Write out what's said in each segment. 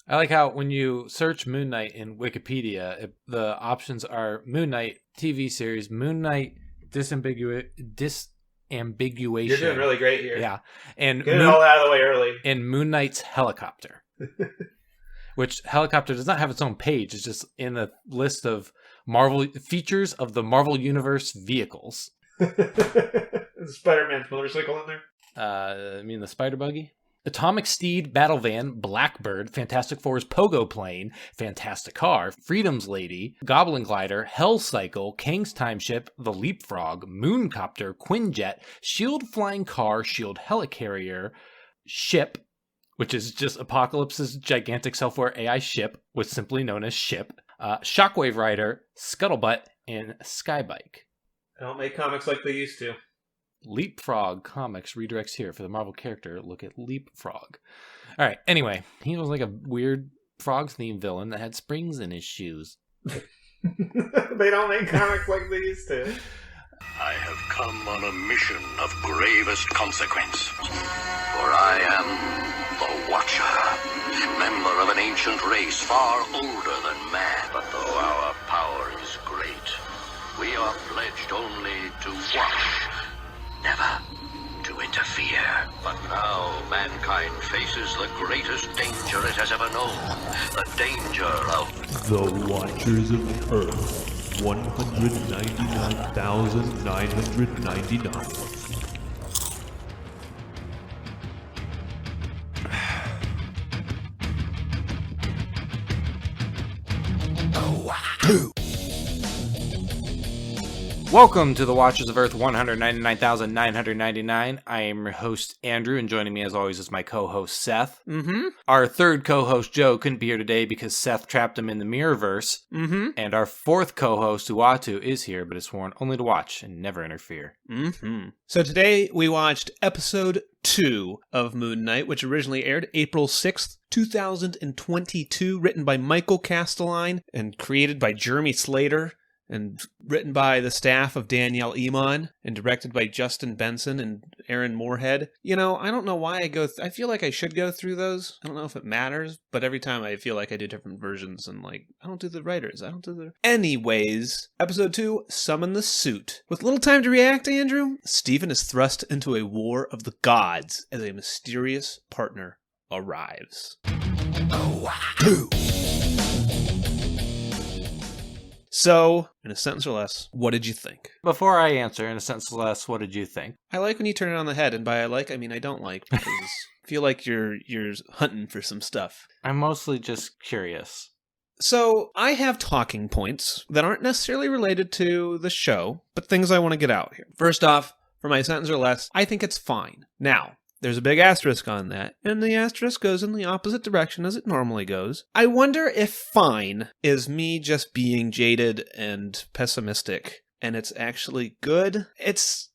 I like how when you search Moon Knight in Wikipedia, the options are Moon Knight TV series, Moon Knight disambiguation. You're doing really great here. Yeah. And Get it all out of the way early. And Moon Knight's helicopter. Which helicopter does not have its own page. It's just in the list of Marvel features of the Marvel Universe vehicles. Is Spider-Man's motorcycle in there? I mean the Spider Buggy? Atomic Steed, Battle Van, Blackbird, Fantastic Four's Pogo Plane, Fantastic Car, Freedom's Lady, Goblin Glider, Hell Cycle, Kang's Time Ship, The Leapfrog, Mooncopter, Quinjet, Shield Flying Car, Shield Helicarrier, Ship, which is just Apocalypse's gigantic self-aware AI ship, was simply known as Ship, Shockwave Rider, Scuttlebutt, and Skybike. They don't make comics like they used to. Leapfrog Comics redirects here for the Marvel character. Look at Leapfrog. All right, anyway, he was like a weird frog-themed villain that had springs in his shoes. They don't make comics like they used to. I have come on a mission of gravest consequence. For I am the Watcher, member of an ancient race far older than man. But though our power is great, we are pledged only to watch, never to interfere. But now mankind faces the greatest danger it has ever known. The danger of the Watchers of Earth. 199,999. Welcome to the Watchers of Earth 199,999. I am your host, Andrew, and joining me as always is my co-host, Seth. Mm-hmm. Our third co-host, Joe, couldn't be here today because Seth trapped him in the Mirrorverse. Mm-hmm. And our fourth co-host, Uatu, is here, but is sworn only to watch and never interfere. Mm-hmm. So today we watched episode 2 of Moon Knight, which originally aired April 6th, 2022, written by Michael Castelline and created by Jeremy Slater. And written by the staff of Danielle Iman and directed by Justin Benson and Aaron Moorhead. You know, I don't know why I feel like I should go through those. I don't know if it matters, but every time I feel like I do different versions and I don't do the writers. Anyways, episode 2, Summon the Suit. With little time to react, Andrew, Stephen is thrust into a war of the gods as a mysterious partner arrives. So, in a sentence or less, what did you think? Before I answer, in a sentence or less, what did you think? I like when you turn it on the head, and by I like, I mean I don't like, because I feel like you're hunting for some stuff. I'm mostly just curious. So, I have talking points that aren't necessarily related to the show, but things I want to get out here. First off, for my sentence or less, I think it's fine. Now, there's a big asterisk on that, and the asterisk goes in the opposite direction as it normally goes. I wonder if fine is me just being jaded and pessimistic, and it's actually good. It's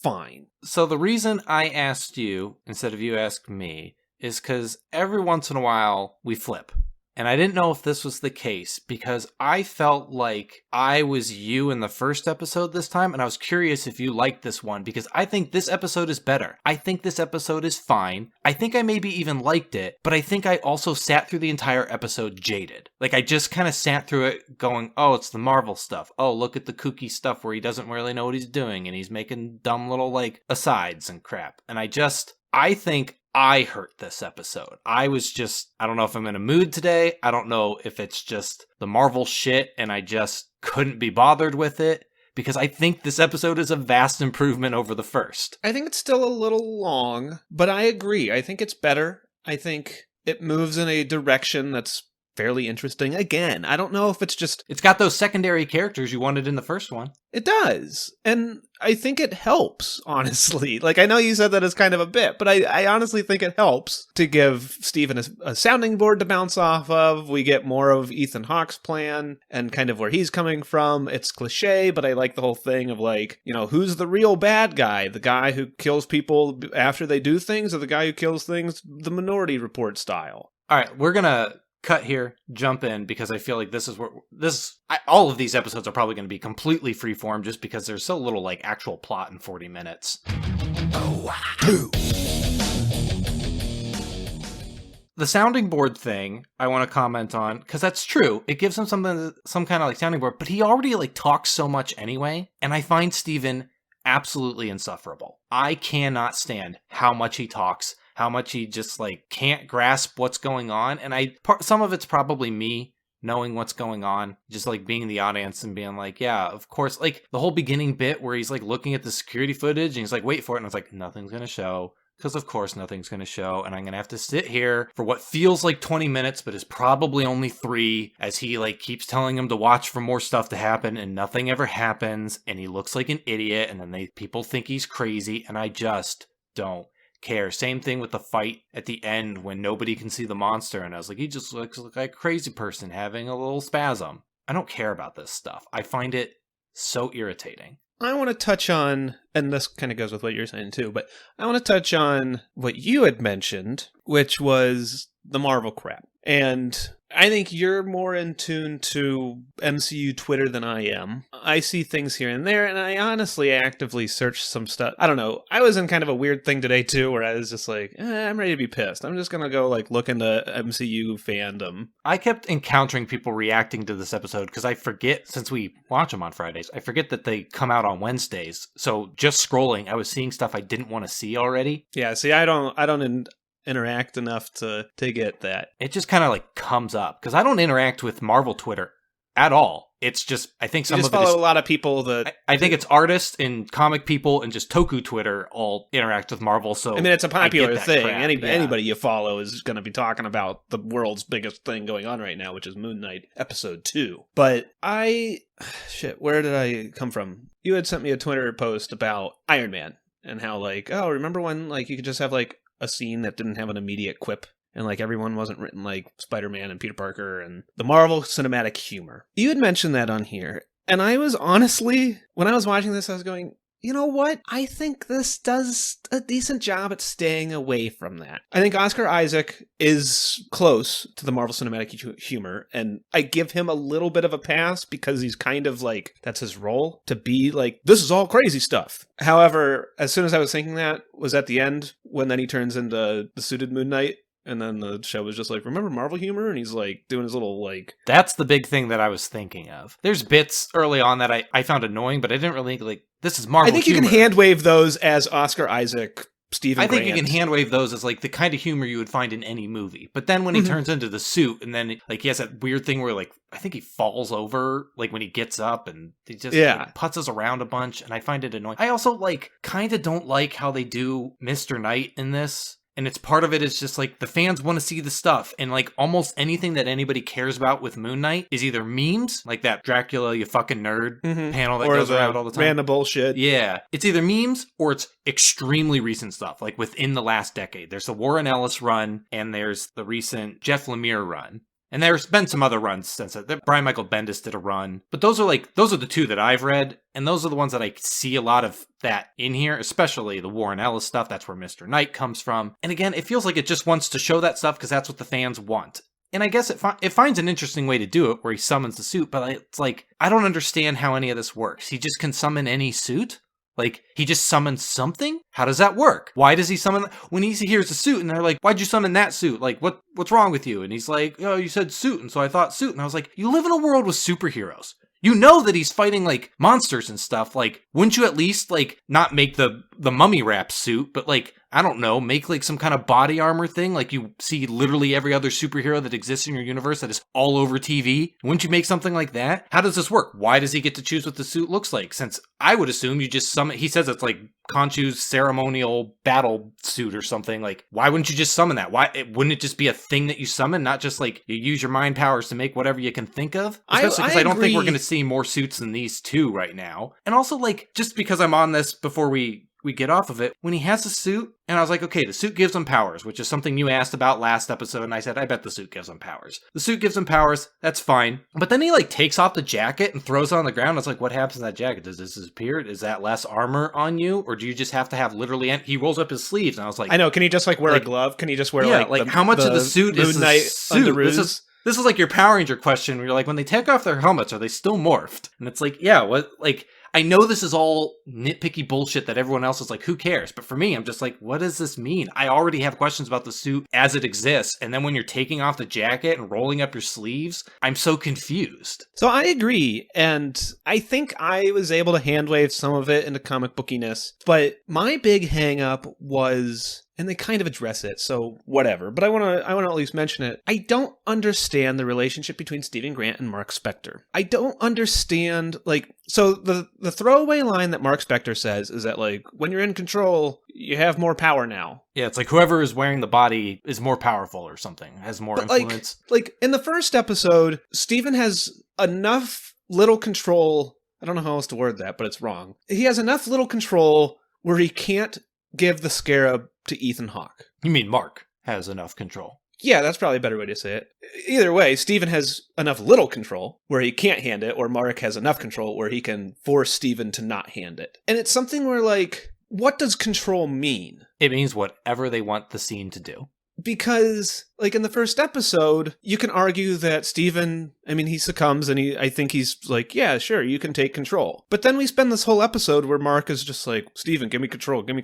fine. So the reason I asked you, instead of you asking me, is because every once in a while we flip. And I didn't know if this was the case because I felt like I was you in the first episode this time, and I was curious if you liked this one because I think this episode is better. I think this episode is fine. I think I maybe even liked it, but I think I also sat through the entire episode jaded. Like I just kind of sat through it going, oh, it's the Marvel stuff. Oh, look at the kooky stuff where he doesn't really know what he's doing and he's making dumb little asides and crap. And I think I hurt this episode. I don't know if I'm in a mood today. I don't know if it's just the Marvel shit and I just couldn't be bothered with it because I think this episode is a vast improvement over the first. I think it's still a little long, but I agree. I think it's better. I think it moves in a direction that's fairly interesting. Again, I don't know if it's just... It's got those secondary characters you wanted in the first one. It does. And I think it helps, honestly. I know you said that as kind of a bit, but I honestly think it helps to give Stephen a sounding board to bounce off of. We get more of Ethan Hawke's plan and kind of where he's coming from. It's cliche, but I like the whole thing of who's the real bad guy? The guy who kills people after they do things or the guy who kills things the Minority Report style? All right, we're going to cut here, jump in, because I feel like all of these episodes are probably going to be completely freeform just because there's so little actual plot in 40 minutes. the sounding board thing I want to comment on, because that's true. It gives him some kind of like sounding board, but he already like talks so much anyway, and I find Steven absolutely insufferable. I cannot stand how much he talks, how much he just like can't grasp what's going on, and some of it's probably me knowing what's going on, just like being in the audience and being like, yeah, of course, like the whole beginning bit where he's like looking at the security footage and he's like, wait for it, and I was like, nothing's gonna show. Because of course nothing's going to show, and I'm going to have to sit here for what feels like 20 minutes, but is probably only 3, as he like keeps telling him to watch for more stuff to happen, and nothing ever happens, and he looks like an idiot, and then people think he's crazy, and I just don't care. Same thing with the fight at the end when nobody can see the monster, and I was like, he just looks like a crazy person having a little spasm. I don't care about this stuff. I find it so irritating. I want to touch on, and this kind of goes with what you're saying too, but I want to touch on what you had mentioned, which was the Marvel crap. And I think you're more in tune to MCU Twitter than I am. I see things here and there, and I honestly actively search some stuff. I don't know. I was in kind of a weird thing today, too, where I was just like, I'm ready to be pissed. I'm just going to go like look into MCU fandom. I kept encountering people reacting to this episode because I forget, since we watch them on Fridays, I forget that they come out on Wednesdays. So just scrolling, I was seeing stuff I didn't want to see already. Yeah, see, I don't interact enough to get that. It just kind of like comes up because I don't interact with Marvel Twitter at all. It's just, I think some you of just it is, follow a lot of people that I think it's artists and comic people and just Toku Twitter all interact with Marvel. So I mean, it's a popular thing. Crap. Anybody you follow is going to be talking about the world's biggest thing going on right now, which is Moon Knight episode 2. But where did I come from? You had sent me a Twitter post about Iron Man and how like, oh, remember when like you could just have like a scene that didn't have an immediate quip, and like everyone wasn't written like Spider-Man and Peter Parker and the Marvel cinematic humor. You had mentioned that on here, and I was honestly, when I was watching this, I was going, you know what? I think this does a decent job at staying away from that. I think Oscar Isaac is close to the Marvel Cinematic humor, and I give him a little bit of a pass because he's kind of like, that's his role, to be like, this is all crazy stuff. However, as soon as I was thinking that was at the end, when then he turns into the suited Moon Knight, and then the show was just like, remember Marvel humor? And he's like doing his little like... That's the big thing that I was thinking of. There's bits early on that I found annoying, but I didn't really like, this is Marvel humor. I think you can hand wave those as Oscar Isaac, Stephen Grant. I think you can hand wave those as like the kind of humor you would find in any movie. But then when he turns into the suit, and then like he has that weird thing where like, I think he falls over like when he gets up, and he just like, putzes around a bunch, and I find it annoying. I also like kind of don't like how they do Mr. Knight in this. And it's part of it is just like the fans want to see the stuff. And like almost anything that anybody cares about with Moon Knight is either memes, like that Dracula, you fucking nerd panel that goes around all the time. Random bullshit. Yeah. It's either memes or it's extremely recent stuff, like within the last decade. There's the Warren Ellis run and there's the recent Jeff Lemire run. And there's been some other runs since that. Brian Michael Bendis did a run. But those are the two that I've read. And those are the ones that I see a lot of that in here, especially the Warren Ellis stuff. That's where Mr. Knight comes from. And again, it feels like it just wants to show that stuff because that's what the fans want. And I guess it finds an interesting way to do it where he summons the suit. But it's like, I don't understand how any of this works. He just can summon any suit? Like, he just summons something? How does that work? Why does he summon... When he hears a suit, and they're like, why'd you summon that suit? Like, what's wrong with you? And he's like, oh, you said suit, and so I thought suit. And I was like, you live in a world with superheroes. You know that he's fighting, like, monsters and stuff. Like, wouldn't you at least, like, not make the mummy wrap suit, but, like, I don't know, make, like, some kind of body armor thing? Like, you see literally every other superhero that exists in your universe that is all over TV? Wouldn't you make something like that? How does this work? Why does he get to choose what the suit looks like? Since I would assume you just summon... He says it's, like, Khonshu's ceremonial battle suit or something. Like, why wouldn't you just summon that? Wouldn't it just be a thing that you summon, not just like you use your mind powers to make whatever you can think of? Especially because I don't think we're going to see more suits than these two right now. And also, like, just because I'm on this before we get off of it, when he has a suit, and I was like, okay, the suit gives him powers, which is something you asked about last episode, and I said, I bet the suit gives him powers. The suit gives him powers, that's fine. But then he, like, takes off the jacket and throws it on the ground. I was like, what happens to that jacket? Does this disappear? Is that less armor on you? Or do you just have to have literally... He rolls up his sleeves, and I was like... I know, can he just, like, wear a glove? Can he just wear, how much of the suit is the suit? This is like your Power Ranger question, where you're like, when they take off their helmets, are they still morphed? And it's like, yeah, what, like... I know this is all nitpicky bullshit that everyone else is like, who cares? But for me, I'm just like, what does this mean? I already have questions about the suit as it exists. And then when you're taking off the jacket and rolling up your sleeves, I'm so confused. So I agree, and I think I was able to handwave some of it into comic bookiness, but my big hang-up was, and they kind of address it, so whatever, but I want to at least mention it. I don't understand the relationship between Stephen Grant and Mark Spector. I don't understand, like, so the throwaway line that Mark Spector says is that, like, when you're in control, you have more power now. Yeah, it's like whoever is wearing the body is more powerful or something, has more influence. Like, in the first episode, Stephen has enough little control. I don't know how else to word that, but it's wrong. He has enough little control where he can't give the scarab to Ethan Hawke. You mean Mark has enough control? Yeah, that's probably a better way to say it. Either way, Stephen has enough little control where he can't hand it, or Mark has enough control where he can force Stephen to not hand it. And it's something where, like, what does control mean? It means whatever they want the scene to do. Because, like, in the first episode, you can argue that Stephen, I mean, he succumbs and I think he's like, yeah, sure, you can take control. But then we spend this whole episode where Mark is just like, Stephen, give me control, let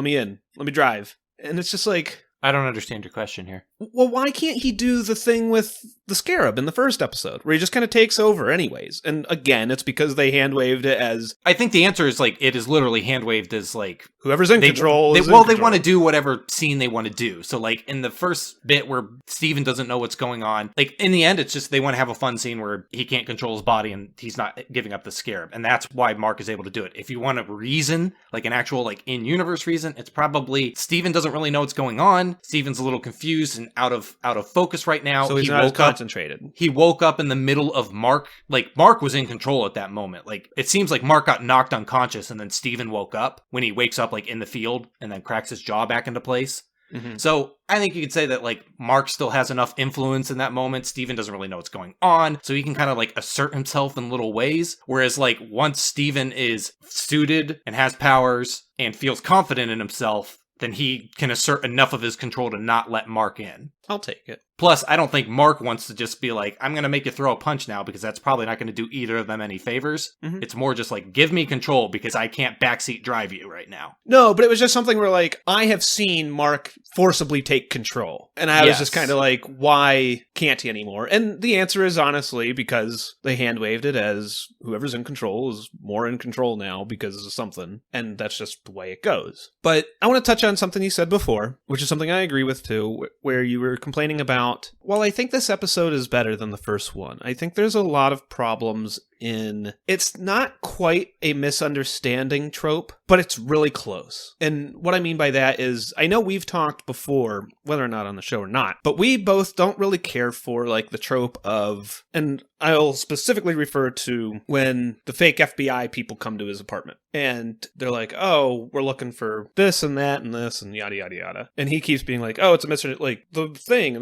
me in, let me drive. And it's just like, I don't understand your question here. Well, why can't he do the thing with the scarab in the first episode, where he just kind of takes over anyways? And again, it's because they hand-waved it as... I think the answer is, like, it is literally hand-waved as, like... Whoever's in control is in Well, control. they want to do whatever scene they want to do. So, like, in the first bit where Steven doesn't know what's going on, like, in the end, it's just they want to have a fun scene where he can't control his body and he's not giving up the scarab. And that's why Mark is able to do it. If you want a reason, like an actual, like, in-universe reason, it's probably Steven doesn't really know what's going on. Steven's a little confused and out of focus right now. So he's not as concentrated. He woke up in the middle of Mark. Like, Mark was in control at that moment. Like, it seems like Mark got knocked unconscious and then Steven woke up when he wakes up, like, in the field and then cracks his jaw back into place. Mm-hmm. So I think you could say that, like, Mark still has enough influence in that moment. Steven doesn't really know what's going on, so he can kind of, like, assert himself in little ways. Whereas, like, once Steven is suited and has powers and feels confident in himself, then he can assert enough of his control to not let Mark in. I'll take it. Plus, I don't think Mark wants to just be like, I'm going to make you throw a punch now, because that's probably not going to do either of them any favors. Mm-hmm. It's more just like, give me control because I can't backseat drive you right now. No, but it was just something where, like, I have seen Mark forcibly take control. And I was just kind of like, why can't he anymore? And the answer is honestly because they hand-waved it as whoever's in control is more in control now because of something. And that's just the way it goes. But I want to touch on something you said before, which is something I agree with too, where you were complaining about, while I think this episode is better than the first one, I think there's a lot of problems in, it's not quite a misunderstanding trope, but it's really close. And what I mean by that is, I know we've talked before, whether or not on the show or not, but we both don't really care for, like, the trope of, and I'll specifically refer to when the fake FBI people come to his apartment and they're like, oh, we're looking for this and that and this and yada yada yada, and he keeps being like, oh, it's a mystery, like the thing,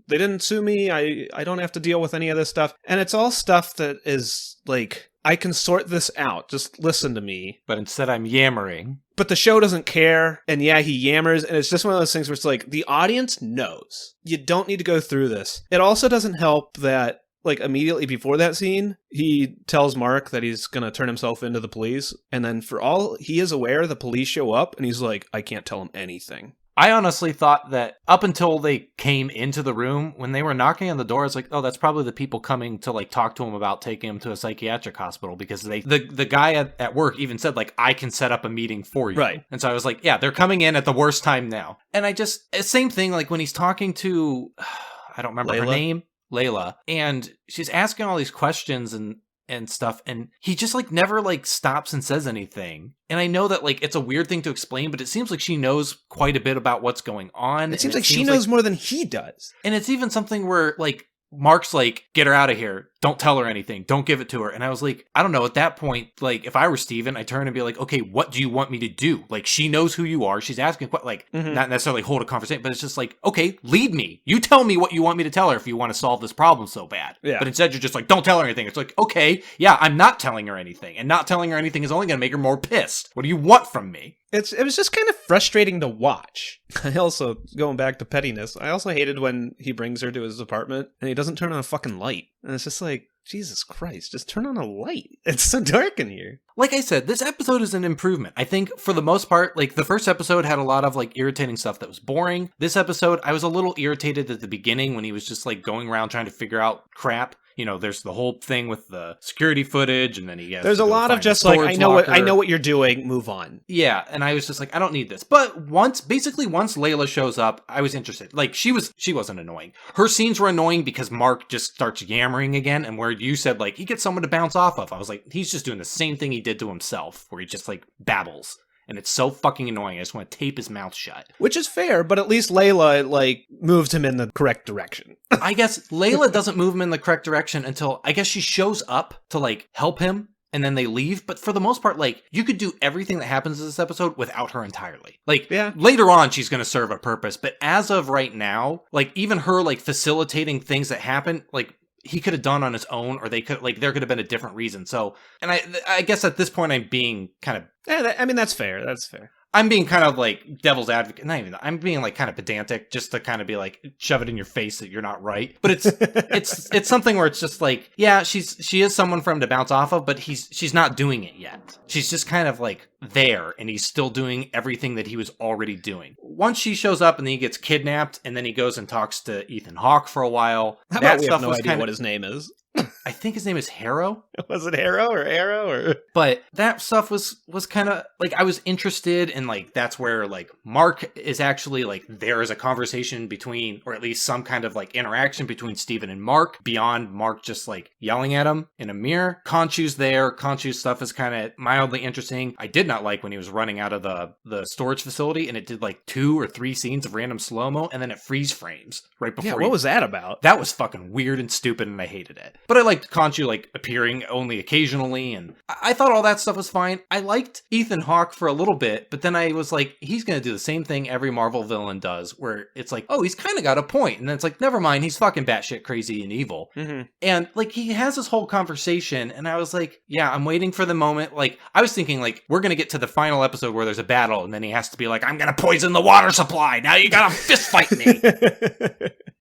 they didn't sue me, I don't have to deal with any of this stuff. And it's all stuff that is like, I can sort this out, just listen to me. But instead I'm yammering. But the show doesn't care, and yeah, he yammers, and it's just one of those things where it's like, the audience knows. You don't need to go through this. It also doesn't help that, like, immediately before that scene, he tells Mark that he's gonna turn himself into the police, and then for all he is aware, the police show up, and he's like, I can't tell him anything. I honestly thought that up until they came into the room, when they were knocking on the door, it's like, oh, that's probably the people coming to, like, talk to him about taking him to a psychiatric hospital, because the guy at work even said, like, I can set up a meeting for you. Right. And so I was like, yeah, they're coming in at the worst time now. And I just, same thing, like, when he's talking to, I don't remember her name, Layla, and she's asking all these questions and stuff, and he just, like, never, like, stops and says anything. And I know that, like, it's a weird thing to explain, but it seems like she knows quite a bit about what's going on. It seems like she knows more than he does. And it's even something where, like, Mark's like, get her out of here. Don't tell her anything. Don't give it to her. And I was like, I don't know. At that point, like, if I were Steven, I'd turn and be like, okay, what do you want me to do? Like, she knows who you are. She's asking, like, not necessarily hold a conversation, but it's just like, okay, lead me. You tell me what you want me to tell her if you want to solve this problem so bad. Yeah. But instead, you're just like, don't tell her anything. It's like, okay, yeah, I'm not telling her anything. And not telling her anything is only going to make her more pissed. What do you want from me? It was just kind of frustrating to watch. I also, going back to pettiness, I also hated when he brings her to his apartment and he doesn't turn on a fucking light. And it's just like, Jesus Christ, just turn on a light. It's so dark in here. Like I said, this episode is an improvement. I think for the most part, like the first episode had a lot of like irritating stuff that was boring. This episode, I was a little irritated at the beginning when he was just like going around trying to figure out crap. You know, there's the whole thing with the security footage, and then he gets. There's a lot of just like, I know what you're doing. Move on. Yeah, and I was just like, I don't need this. But once Layla shows up, I was interested. Like she wasn't annoying. Her scenes were annoying because Mark just starts yammering again, and where you said like he gets someone to bounce off of, I was like, he's just doing the same thing he did to himself, where he just like babbles. And it's so fucking annoying. I just want to tape his mouth shut. Which is fair, but at least Layla, like, moved him in the correct direction. I guess Layla doesn't move him in the correct direction until, I guess she shows up to, like, help him, and then they leave. But for the most part, like, you could do everything that happens in this episode without her entirely. Like, yeah. Later on, she's going to serve a purpose. But as of right now, like, even her, like, facilitating things that happen, like, he could have done on his own, or they could, like, there could have been a different reason. So, and I guess at this point I'm being kind of... Yeah, I mean, that's fair. That's fair. I'm being kind of like devil's advocate. Not even that. I'm being like kind of pedantic just to kind of be like, shove it in your face that you're not right. But it's something where it's just like, yeah, she is someone for him to bounce off of, but she's not doing it yet. She's just kind of like there, and he's still doing everything that he was already doing. Once she shows up and then he gets kidnapped, and then he goes and talks to Ethan Hawke for a while. How about we have no idea what his name is? I think his name is Harrow. Was it Harrow or Arrow or? But that stuff was kind of like, I was interested in, like, that's where like Mark is actually like, there is a conversation between, or at least some kind of like interaction between Steven and Mark beyond Mark just like yelling at him in a mirror. Khonshu's there. Khonshu's stuff is kind of mildly interesting. I did not like when he was running out of the storage facility and it did like 2 or 3 scenes of random slow-mo and then it freeze frames right before. Yeah, what was that about? That was fucking weird and stupid and I hated it. But I liked Khonshu like appearing only occasionally, and I thought all that stuff was fine. I liked Ethan Hawke for a little bit, but then I was like, he's gonna do the same thing every Marvel villain does, where it's like, oh, he's kind of got a point, and then it's like, never mind, he's fucking batshit crazy and evil. Mm-hmm. And like he has this whole conversation, and I was like, yeah, I'm waiting for the moment. Like I was thinking, like we're gonna get to the final episode where there's a battle, and then he has to be like, I'm gonna poison the water supply. Now you gotta fist fight me.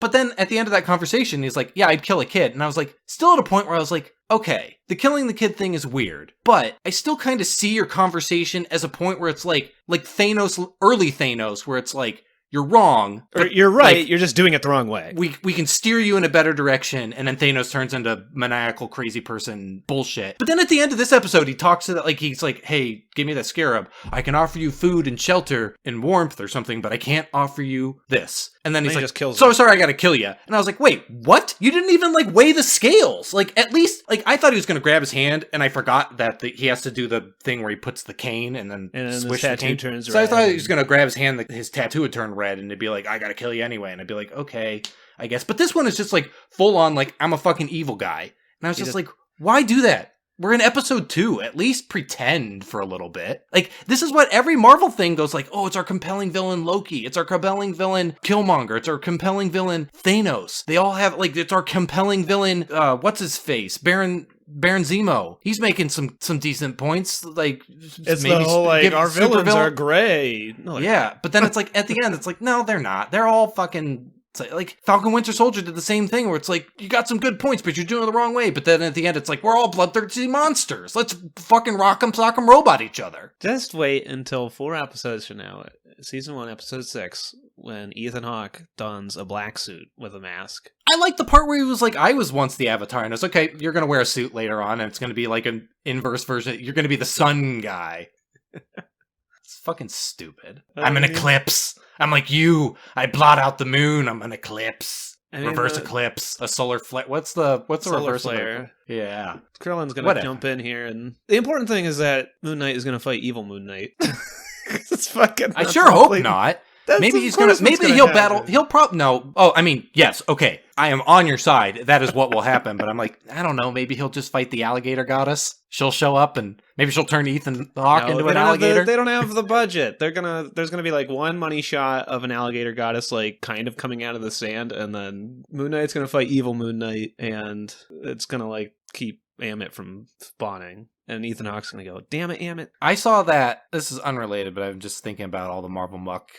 But then at the end of that conversation, he's like, yeah, I'd kill a kid. And I was like, still at a point where I was like, okay, the killing the kid thing is weird, but I still kind of see your conversation as a point where it's like Thanos, early Thanos, where it's like, you're wrong. Or you're right, like, you're just doing it the wrong way. We can steer you in a better direction, and then Thanos turns into maniacal, crazy person bullshit. But then at the end of this episode, he talks to that, like, he's like, hey, give me that scarab. I can offer you food and shelter and warmth or something, but I can't offer you this. And then he's like, just kills so him. Sorry, I gotta kill you. And I was like, wait, what? You didn't even, like, weigh the scales. Like, at least, like, I thought he was gonna grab his hand, and I forgot that he has to do the thing where he puts the cane and then swish the cane. Turns so red. I thought he was gonna grab his hand, like, his tattoo would turn red, and it'd be like, I gotta kill you anyway. And I'd be like, okay, I guess. But this one is just like full on, like, I'm a fucking evil guy. And I was just like, why do that? We're in episode 2. At least pretend for a little bit. Like, this is what every Marvel thing goes like, oh, it's our compelling villain Loki. It's our compelling villain Killmonger. It's our compelling villain Thanos. They all have, like, it's our compelling villain, what's his face? Baron Zemo. He's making some decent points. Like, it's maybe the whole, like, our villains are gray. No, yeah, but then it's like, at the end, it's like, no, they're not. They're all fucking... Like, Falcon Winter Soldier did the same thing, where it's like, you got some good points, but you're doing it the wrong way. But then at the end, it's like, we're all bloodthirsty monsters. Let's fucking rock 'em, sock 'em, robot each other. Just wait until 4 episodes from now, season 1, episode 6, when Ethan Hawke dons a black suit with a mask. I like the part where he was like, I was once the Avatar, and it's okay, you're going to wear a suit later on, and it's going to be like an inverse version. You're going to be the sun guy. It's fucking stupid. I'm an eclipse. I'm like you. I blot out the moon. I'm an eclipse. Reverse eclipse. A solar flare. What's the reverse flare? Yeah. Krillin's gonna jump in here, and the important thing is that Moon Knight is gonna fight evil Moon Knight. It's fucking. I sure hope not. Maybe he's gonna. Maybe he'll battle. He'll probably no. Oh, I mean, yes. Okay, I am on your side. That is what will happen. But I'm like, I don't know. Maybe he'll just fight the alligator goddess. She'll show up and maybe she'll turn Ethan Hawke into an alligator. They don't have the budget. There's gonna be like one money shot of an alligator goddess like kind of coming out of the sand, and then Moon Knight's gonna fight evil Moon Knight, and it's gonna like keep Amit from spawning. And Ethan Hawke's gonna go, damn it, Amit. I saw that. This is unrelated, but I'm just thinking about all the Marvel muck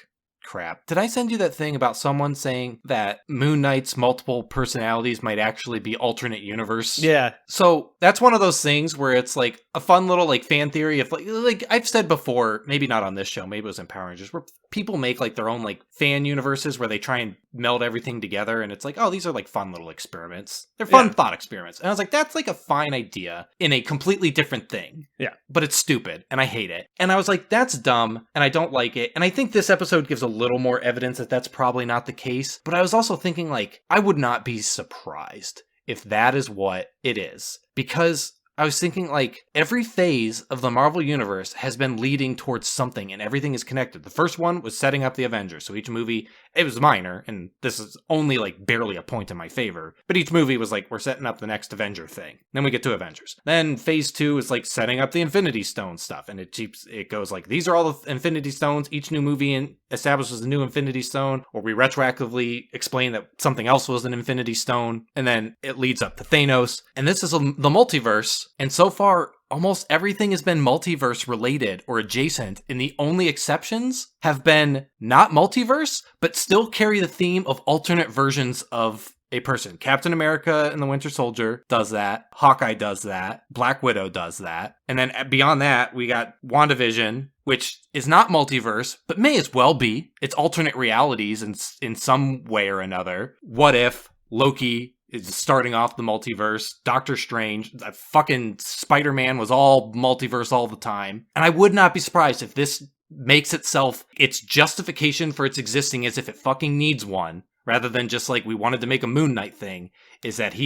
crap. Did I send you that thing about someone saying that Moon Knight's multiple personalities might actually be alternate universe? Yeah. So that's one of those things where it's like a fun little like fan theory of like I've said before, maybe not on this show, maybe it was in Power Rangers, where people make like their own like fan universes where they try and meld everything together, and it's like, oh, these are like fun little experiments. They're fun thought experiments. And I was like, that's like a fine idea in a completely different thing. Yeah. But it's stupid and I hate it. And I was like, that's dumb and I don't like it. And I think this episode gives a little more evidence that that's probably not the case. But I was also thinking like, I would not be surprised if that is what it is. Because I was thinking, like, every phase of the Marvel Universe has been leading towards something, and everything is connected. The first one was setting up the Avengers, so each movie, it was minor, and this is only, like, barely a point in my favor, but each movie was like, we're setting up the next Avenger thing. Then we get to Avengers. Then phase 2 is, like, setting up the Infinity Stone stuff, and it goes like, these are all the Infinity Stones, each new movie establishes a new Infinity Stone, or we retroactively explain that something else was an Infinity Stone, and then it leads up to Thanos, and this is the multiverse. And so far, almost everything has been multiverse related or adjacent, and the only exceptions have been not multiverse, but still carry the theme of alternate versions of a person. Captain America and the Winter Soldier does that. Hawkeye does that. Black Widow does that. And then beyond that, we got WandaVision, which is not multiverse, but may as well be. It's alternate realities in some way or another. What if Loki is starting off the multiverse? Doctor Strange, fucking Spider-Man was all multiverse all the time. And I would not be surprised if this makes itself its justification for its existing as if it fucking needs one, rather than just like we wanted to make a Moon Knight thing, is that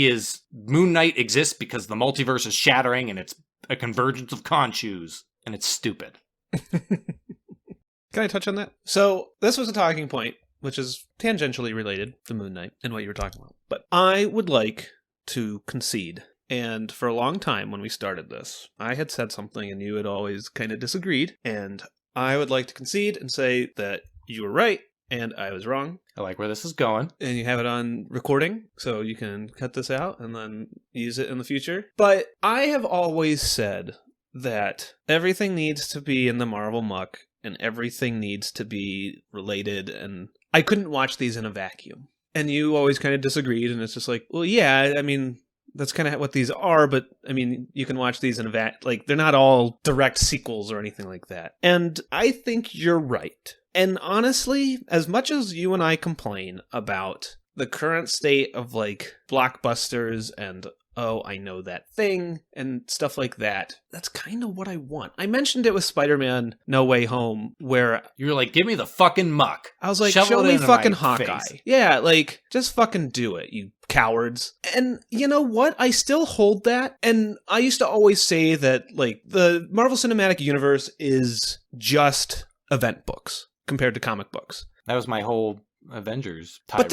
Moon Knight exists because the multiverse is shattering and it's a convergence of Khonshu's, and it's stupid. Can I touch on that? So this was a talking point, which is tangentially related to Moon Knight and what you were talking about. But I would like to concede. And for a long time when we started this, I had said something and you had always kind of disagreed. And I would like to concede and say that you were right and I was wrong. I like where this is going. And you have it on recording, so you can cut this out and then use it in the future. But I have always said that everything needs to be in the Marvel muck and everything needs to be related, and I couldn't watch these in a vacuum. And you always kind of disagreed, and it's just like, well, yeah, I mean, that's kind of what these are, but I mean, you can watch these in a like, they're not all direct sequels or anything like that. And I think you're right. And honestly, as much as you and I complain about the current state of like blockbusters and oh, I know that thing, and stuff like that, that's kind of what I want. I mentioned it with Spider-Man No Way Home, where you were like, give me the fucking muck. I was like, show me fucking Hawkeye. Face. Yeah, like, just fucking do it, you cowards. And you know what? I still hold that, and I used to always say that, like, the Marvel Cinematic Universe is just event books compared to comic books. That was my whole Avengers tirade. But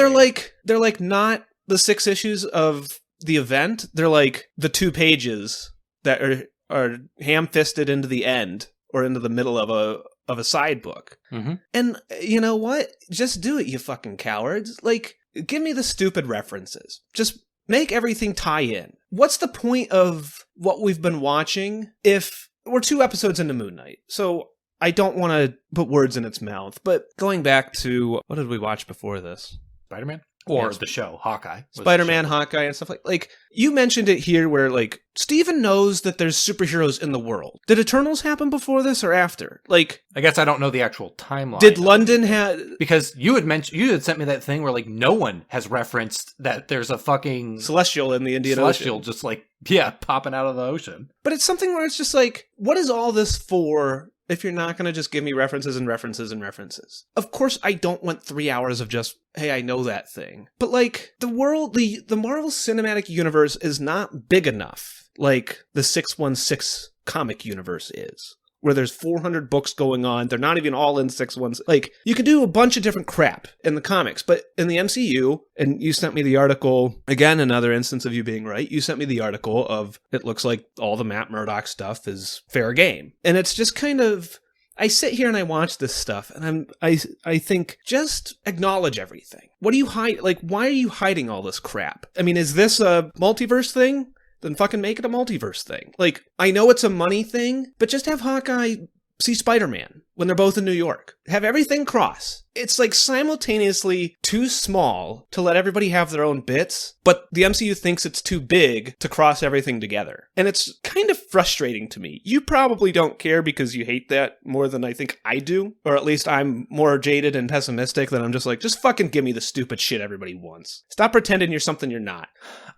they're like not the 6 issues of the event. They're like the 2 pages that are ham-fisted into the end or into the middle of a side book. Mm-hmm. And you know what? Just do it, you fucking cowards. Like, give me the stupid references. Just make everything tie in. What's the point of what we've been watching if we're 2 episodes into Moon Knight? So I don't want to put words in its mouth, but going back to, what did we watch before this? Spider-Man? Or the show, Hawkeye. Spider-Man, Hawkeye, and stuff like you mentioned it here where, like, Steven knows that there's superheroes in the world. Did Eternals happen before this or after? Like, I guess I don't know the actual timeline. Did London have... Because you had sent me that thing where, like, no one has referenced that there's a fucking... Celestial in the Indian Ocean. Just, like, yeah, popping out of the ocean. But it's something where it's just like, what is all this for if you're not going to just give me references and references and references? Of course, I don't want 3 hours of just, hey, I know that thing. But, like, the Marvel Cinematic Universe is not big enough like the 616 comic universe is, where there's 400 books going on. They're not even all in 616. Like, you could do a bunch of different crap in the comics, but in the MCU, and you sent me the article, again, another instance of you being right, you sent me the article of, it looks like all the Matt Murdock stuff is fair game. And it's just kind of... I sit here and I watch this stuff, and I think, just acknowledge everything. What do you hide? Like, why are you hiding all this crap? I mean, is this a multiverse thing? Then fucking make it a multiverse thing. Like, I know it's a money thing, but just have Hawkeye see Spider-Man. when they're both in New York. Have everything cross. It's like simultaneously too small to let everybody have their own bits, but the MCU thinks it's too big to cross everything together. And it's kind of frustrating to me. You probably don't care because you hate that more than I think I do, or at least I'm more jaded and pessimistic that I'm just like, just fucking give me the stupid shit everybody wants. Stop pretending you're something you're not.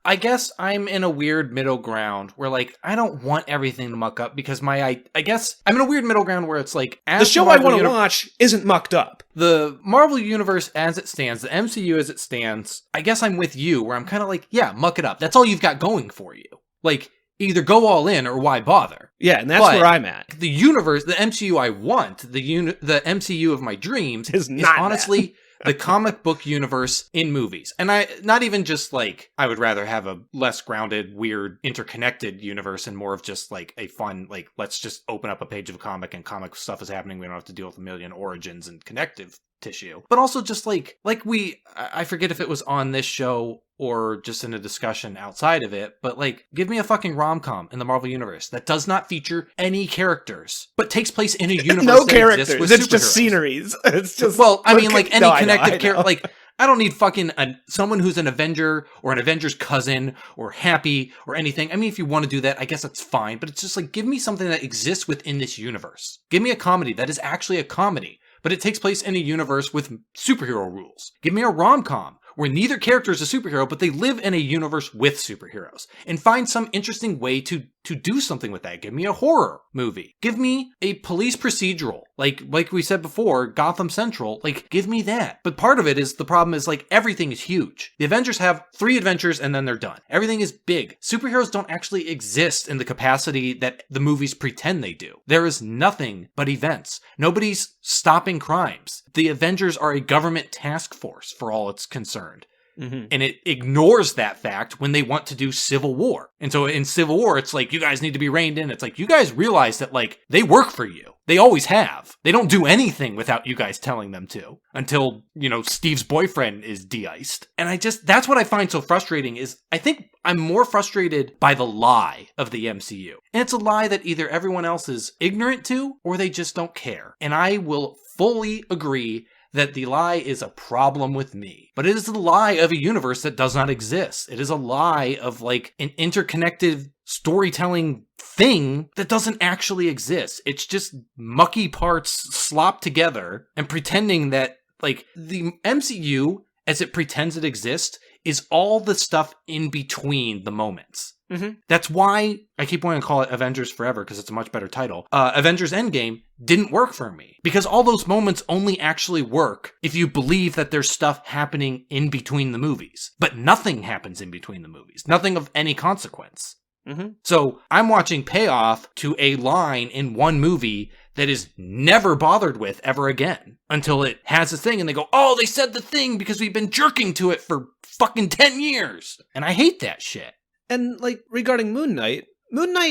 I guess I'm in a weird middle ground where, like, I don't want everything to muck up because I guess I'm in a weird middle ground where it's like, the show I want to watch isn't mucked up. The Marvel Universe as it stands, the MCU as it stands, I guess I'm with you where I'm kind of like, yeah, muck it up. That's all you've got going for you. Like, either go all in or why bother? Yeah, and that's where I'm at. The universe, the MCU I want, the MCU of my dreams is honestly the comic book universe in movies. And not even just like, I would rather have a less grounded, weird, interconnected universe and more of just like a fun, like, let's just open up a page of a comic and comic stuff is happening. We don't have to deal with a million origins and connective tissue. But also just like I forget if it was on this show or just in a discussion outside of it, but like, give me a fucking rom-com in the Marvel Universe that does not feature any characters, but takes place in a universe no that characters. Exists with it's superheroes. just sceneries. It's just well, I mean, like any no, connective character, know. like I don't need fucking someone who's an Avenger or an Avenger's cousin or Happy or anything. I mean, if you want to do that, I guess that's fine, but it's just like, give me something that exists within this universe. Give me a comedy that is actually a comedy, but it takes place in a universe with superhero rules. Give me a rom-com where neither character is a superhero, but they live in a universe with superheroes. And find some interesting way to do something with that. Give me a horror movie. Give me a police procedural. Like we said before, Gotham Central. Like, give me that. But part of it is, the problem is, like, everything is huge. The Avengers have 3 adventures and then they're done. Everything is big. Superheroes don't actually exist in the capacity that the movies pretend they do. There is nothing but events. Nobody's stopping crimes. The Avengers are a government task force for all it's concerned. Mm-hmm. And it ignores that fact when they want to do Civil War. And so in Civil War, it's like, you guys need to be reined in. It's like, you guys realize that, like, they work for you. They always have. They don't do anything without you guys telling them to. Until, Steve's boyfriend is de-iced. And that's what I find so frustrating is, I think I'm more frustrated by the lie of the MCU. And it's a lie that either everyone else is ignorant to, or they just don't care. And I will fully agree that the lie is a problem with me. But it is the lie of a universe that does not exist. It is a lie of, like, an interconnected storytelling thing that doesn't actually exist. It's just mucky parts slopped together and pretending that, like, the MCU, as it pretends it exists, is all the stuff in between the moments. Mm-hmm. That's why I keep wanting to call it Avengers Forever, because it's a much better title. Avengers Endgame didn't work for me, because all those moments only actually work if you believe that there's stuff happening in between the movies. But nothing happens in between the movies. Nothing of any consequence. Mm-hmm. So I'm watching payoff to a line in one movie that is never bothered with ever again, until it has a thing and they go, oh, they said the thing because we've been jerking to it for fucking 10 years. And I hate that shit. And, like, regarding Moon Knight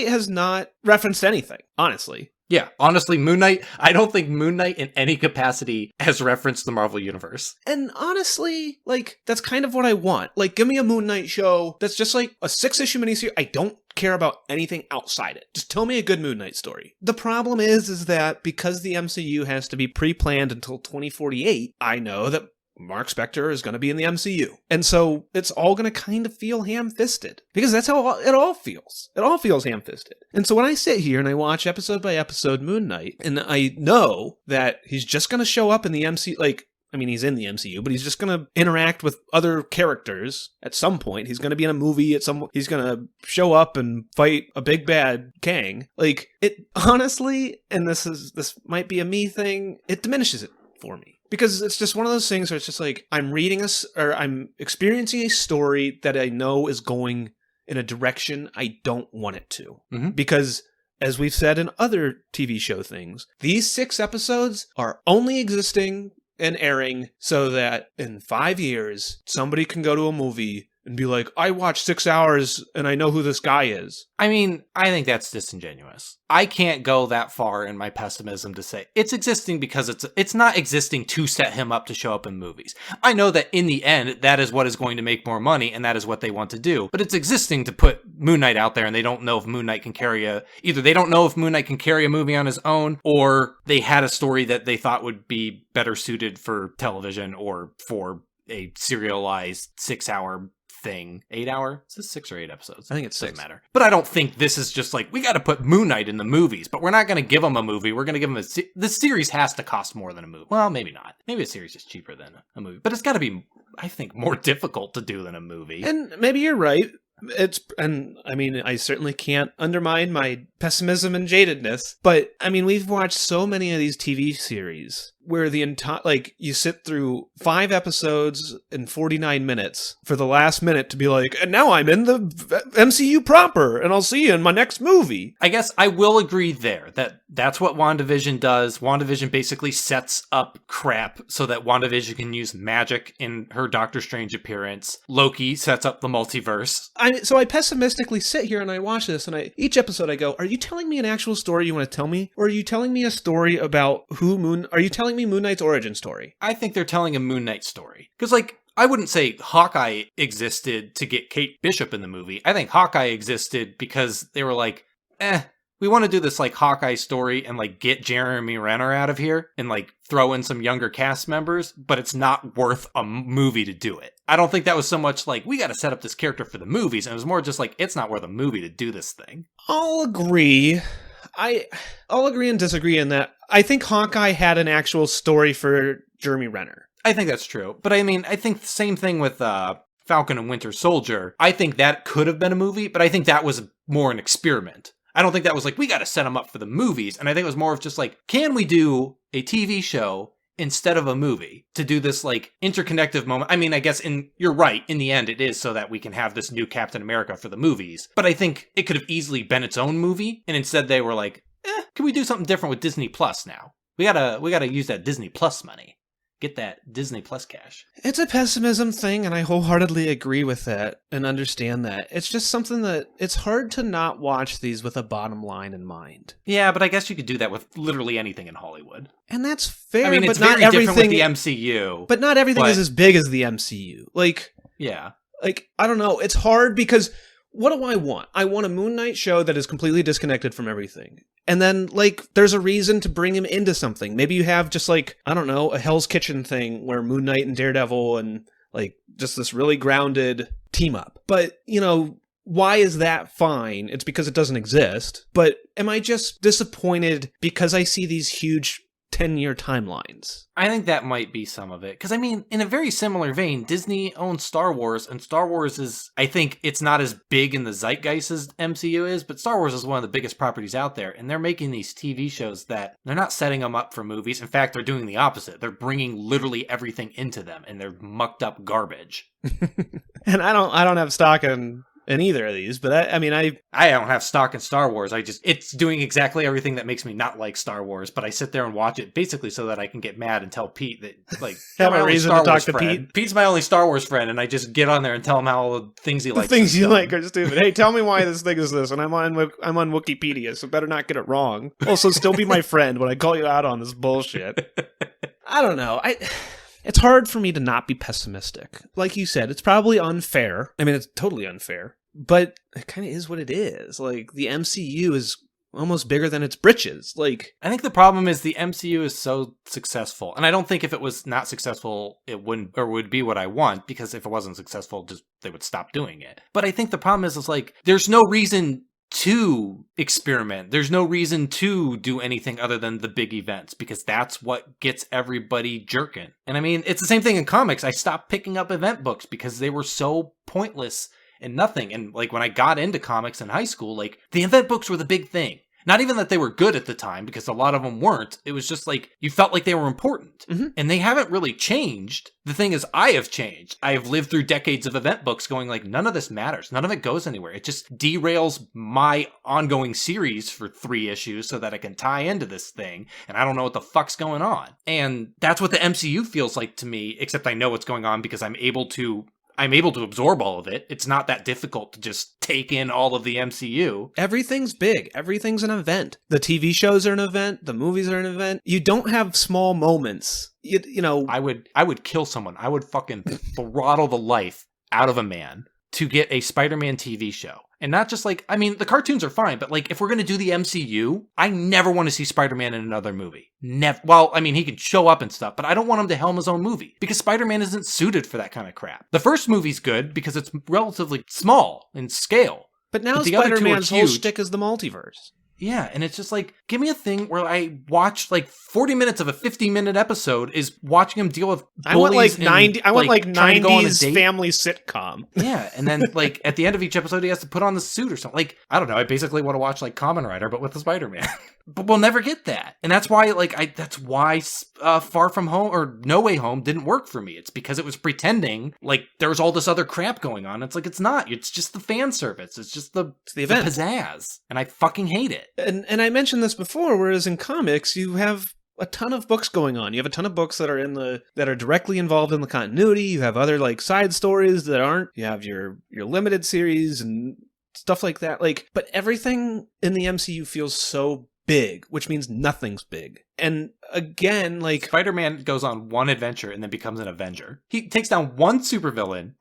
has not referenced anything, honestly. Yeah, honestly, Moon Knight, I don't think Moon Knight in any capacity has referenced the Marvel Universe. And honestly, like, that's kind of what I want. Like, give me a Moon Knight show that's just like a 6-issue miniseries. I don't care about anything outside it. Just tell me a good Moon Knight story. The problem is that because the MCU has to be pre-planned until 2048, I know that Mark Spector is going to be in the MCU. And so it's all going to kind of feel ham-fisted. Because that's how it all feels. It all feels ham-fisted. And so when I sit here and I watch episode by episode Moon Knight, and I know that he's just going to show up in the MCU, like, I mean, he's in the MCU, but he's just going to interact with other characters at some point. He's going to be in a movie he's going to show up and fight a big bad Kang. Like, it honestly, and this might be a me thing, it diminishes it for me. Because it's just one of those things where it's just like, I'm experiencing a story that I know is going in a direction I don't want it to. Mm-hmm. Because, as we've said in other TV show things, these 6 episodes are only existing and airing so that in 5 years, somebody can go to a movie and be like, I watched 6 hours and I know who this guy is. I mean, I think that's disingenuous. I can't go that far in my pessimism to say it's existing because it's not existing to set him up to show up in movies. I know that in the end, that is what is going to make more money, and that is what they want to do. But it's existing to put Moon Knight out there, and they don't know if Moon Knight can carry either they don't know if Moon Knight can carry a movie on his own, or they had a story that they thought would be better suited for television or for a serialized 6-hour thing. 8 hour? Is this 6 or 8 episodes? I think it's Doesn't 6. matter. But I don't think this is just like, we got to put Moon Knight in the movies, but we're not going to give him a movie. We're going to give him the series has to cost more than a movie. Well, maybe not. Maybe a series is cheaper than a movie, but it's got to be, I think, more difficult to do than a movie. And maybe you're right. I mean, I certainly can't undermine my pessimism and jadedness, but I mean, we've watched so many of these TV series where the entire, like, you sit through 5 episodes in 49 minutes for the last minute to be like, and now I'm in the MCU proper, and I'll see you in my next movie. I guess I will agree there that that's what WandaVision does. WandaVision basically sets up crap so that WandaVision can use magic in her Doctor Strange appearance. Loki sets up the multiverse. So I pessimistically sit here and I watch this, and each episode I go, are you telling me an actual story you want to tell me? Or are you telling me a story about are you telling me Moon Knight's origin story? I think they're telling a Moon Knight story. Because, like, I wouldn't say Hawkeye existed to get Kate Bishop in the movie. I think Hawkeye existed because they were like, we want to do this, like, Hawkeye story and, like, get Jeremy Renner out of here and, like, throw in some younger cast members, but it's not worth a movie to do it. I don't think that was so much like, we got to set up this character for the movies, and it was more just like, it's not worth a movie to do this thing. I'll agree. I'll agree and disagree in that I think Hawkeye had an actual story for Jeremy Renner. I think that's true. But I mean, I think the same thing with Falcon and Winter Soldier. I think that could have been a movie, but I think that was more an experiment. I don't think that was like, we got to set them up for the movies. And I think it was more of just like, can we do a TV show instead of a movie to do this like interconnective moment? I mean, I guess you're right. In the end, it is so that we can have this new Captain America for the movies. But I think it could have easily been its own movie. And instead they were like, can we do something different with Disney Plus now? We gotta use that Disney Plus money. Get that Disney Plus cash. It's a pessimism thing, and I wholeheartedly agree with that and understand that. It's just something that it's hard to not watch these with a bottom line in mind. Yeah, but I guess you could do that with literally anything in Hollywood. And that's fair. I mean, it's but very not different everything with the MCU. But not everything is as big as the MCU. Like, yeah. Like, I don't know. It's hard because what do I want? I want a Moon Knight show that is completely disconnected from everything. And then, like, there's a reason to bring him into something. Maybe you have just, like, I don't know, a Hell's Kitchen thing where Moon Knight and Daredevil and, like, just this really grounded team up. But, you know, why is that fine? It's because it doesn't exist. But am I just disappointed because I see these huge 10-year timelines? I think that might be some of it. Because, I mean, in a very similar vein, Disney owns Star Wars, and Star Wars is, I think it's not as big in the zeitgeist as MCU is, but Star Wars is one of the biggest properties out there, and they're making these TV shows that they're not setting them up for movies. In fact, they're doing the opposite. They're bringing literally everything into them, and they're mucked up garbage. And I don't have stock in either of these, but I mean, I don't have stock in Star Wars. It's doing exactly everything that makes me not like Star Wars, but I sit there and watch it basically so that I can get mad and tell Pete that, like, have a reason to talk to friend. Pete. Pete's my only Star Wars friend, and I just get on there and tell him how all the things he likes. The things you like are stupid. Hey, tell me why this thing is this, and I'm on Wikipedia, so better not get it wrong. Also, still be my friend when I call you out on this bullshit. I don't know. It's hard for me to not be pessimistic. Like you said, it's probably unfair. I mean, it's totally unfair. But it kind of is what it is. Like, the MCU is almost bigger than its britches. Like, I think the problem is the MCU is so successful. And I don't think if it was not successful, it wouldn't, or would be what I want, because if it wasn't successful, just they would stop doing it. But I think the problem is like, there's no reason to experiment. There's no reason to do anything other than the big events, because that's what gets everybody jerking. And I mean, it's the same thing in comics. I stopped picking up event books because they were so pointless and nothing. And like, when I got into comics in high school, like, the event books were the big thing. Not even that they were good at the time, because a lot of them weren't. It was just like, you felt like they were important. Mm-hmm. And they haven't really changed. The thing is, I have changed. I have lived through decades of event books going like, none of this matters. None of it goes anywhere. It just derails my ongoing series for 3 issues so that I can tie into this thing. And I don't know what the fuck's going on. And that's what the MCU feels like to me, except I know what's going on because I'm able to I'm able to absorb all of it. It's not that difficult to just take in all of the MCU. Everything's big. Everything's an event. The TV shows are an event. The movies are an event. You don't have small moments. You know, I would kill someone. I would fucking throttle the life out of a man to get a Spider-Man TV show. And not just like, I mean, the cartoons are fine, but like, if we're going to do the MCU, I never want to see Spider-Man in another movie. Never. Well, I mean, he could show up and stuff, but I don't want him to helm his own movie because Spider-Man isn't suited for that kind of crap. The first movie's good because it's relatively small in scale. But now the other two are Spider-Man's whole huge. shtick is the multiverse. Yeah, and it's just like, give me a thing where I watch like 40 minutes of a 50-minute episode is watching him deal with I want bullies like 90. I want like trying to go on a 90s date. family sitcom. Yeah, and then like at the end of each episode, he has to put on the suit or something. Like, I don't know. I basically want to watch like Kamen Rider, but with the Spider-Man. But we'll never get that, and that's why Far From Home or No Way Home didn't work for me. It's because it was pretending like there was all this other crap going on. It's like it's not. It's just the fan service. It's just the event. the pizzazz, and I fucking hate it. And I mentioned this before, whereas in comics you have a ton of books going on. You have a ton of books that are directly involved in the continuity. You have other like side stories that aren't. You have your limited series and stuff like that. Like, but everything in the MCU feels so big, which means nothing's big. And again, like Spider-Man goes on one adventure and then becomes an Avenger. He takes down one supervillain,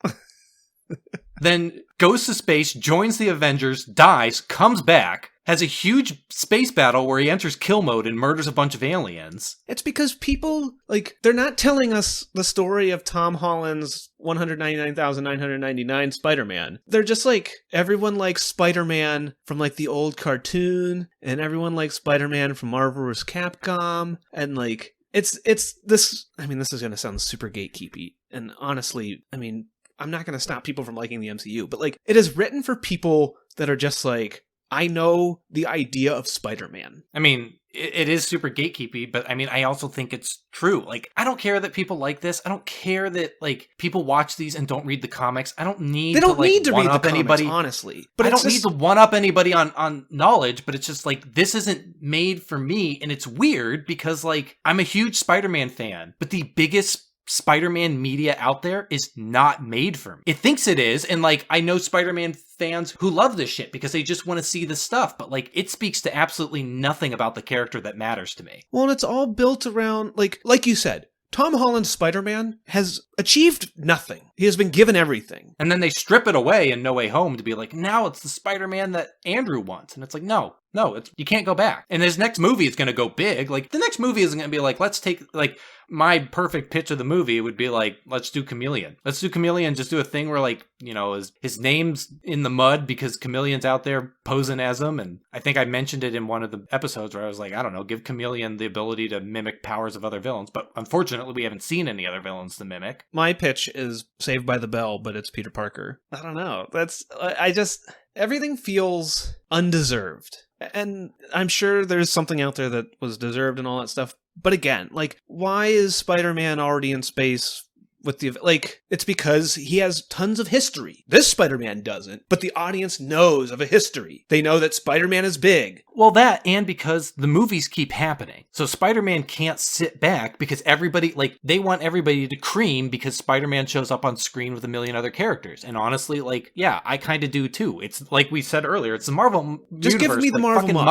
then goes to space, joins the Avengers, dies, comes back, has a huge space battle where he enters kill mode and murders a bunch of aliens. it's because people, like, they're not telling us the story of Tom Holland's 1999999 Spider-Man. They're just like, everyone likes Spider-Man from like the old cartoon, and everyone likes Spider-Man from Marvel vs. Capcom, and like, it's this, I mean, this is going to sound super gatekeepy, and honestly, I mean, I'm not going to stop people from liking the MCU, but like, it is written for people that are just like, I know the idea of Spider-Man. I mean, it is super gatekeepy, but I mean, I also think it's true. Like, I don't care that people like this. I don't care that like people watch these and don't read the comics. I don't need They don't to, like, need to read the one-up comics, anybody. honestly. But I it's don't need to one-up anybody on knowledge, but it's just like, this isn't made for me, and it's weird because like, I'm a huge Spider-Man fan, but the biggest Spider-Man media out there is not made for me. It thinks it is, and like, I know Spider-Man fans who love this shit because they just want to see the stuff, but like, it speaks to absolutely nothing about the character that matters to me. Well, and it's all built around, like you said, Tom Holland's Spider-Man has achieved nothing. He has been given everything. And then they strip it away in No Way Home to be like, now it's the Spider-Man that Andrew wants. And it's like, no, you can't go back. And his next movie is going to go big. Like, the next movie isn't going to be like, let's take, like, my perfect pitch of the movie would be like, let's do Chameleon. Let's do Chameleon, just do a thing where, like, you know, his name's in the mud because Chameleon's out there posing as him. And I think I mentioned it in one of the episodes where I was like, I don't know, give Chameleon the ability to mimic powers of other villains. But unfortunately, we haven't seen any other villains to mimic. My pitch is Saved by the Bell, but it's Peter Parker. I don't know. Everything feels undeserved. And I'm sure there's something out there that was deserved and all that stuff. But again, like, why is Spider-Man already in space with the, like, it's because he has tons of history. This Spider-Man doesn't, but the audience knows of a history. They know that Spider-Man is big. Well, that, and because the movies keep happening. So Spider-Man can't sit back because everybody, like, they want everybody to cream because Spider-Man shows up on screen with a million other characters. And honestly, like, yeah, I kind of do too. It's like we said earlier, it's the Marvel Just universe. give me the like, Marvel fucking muck.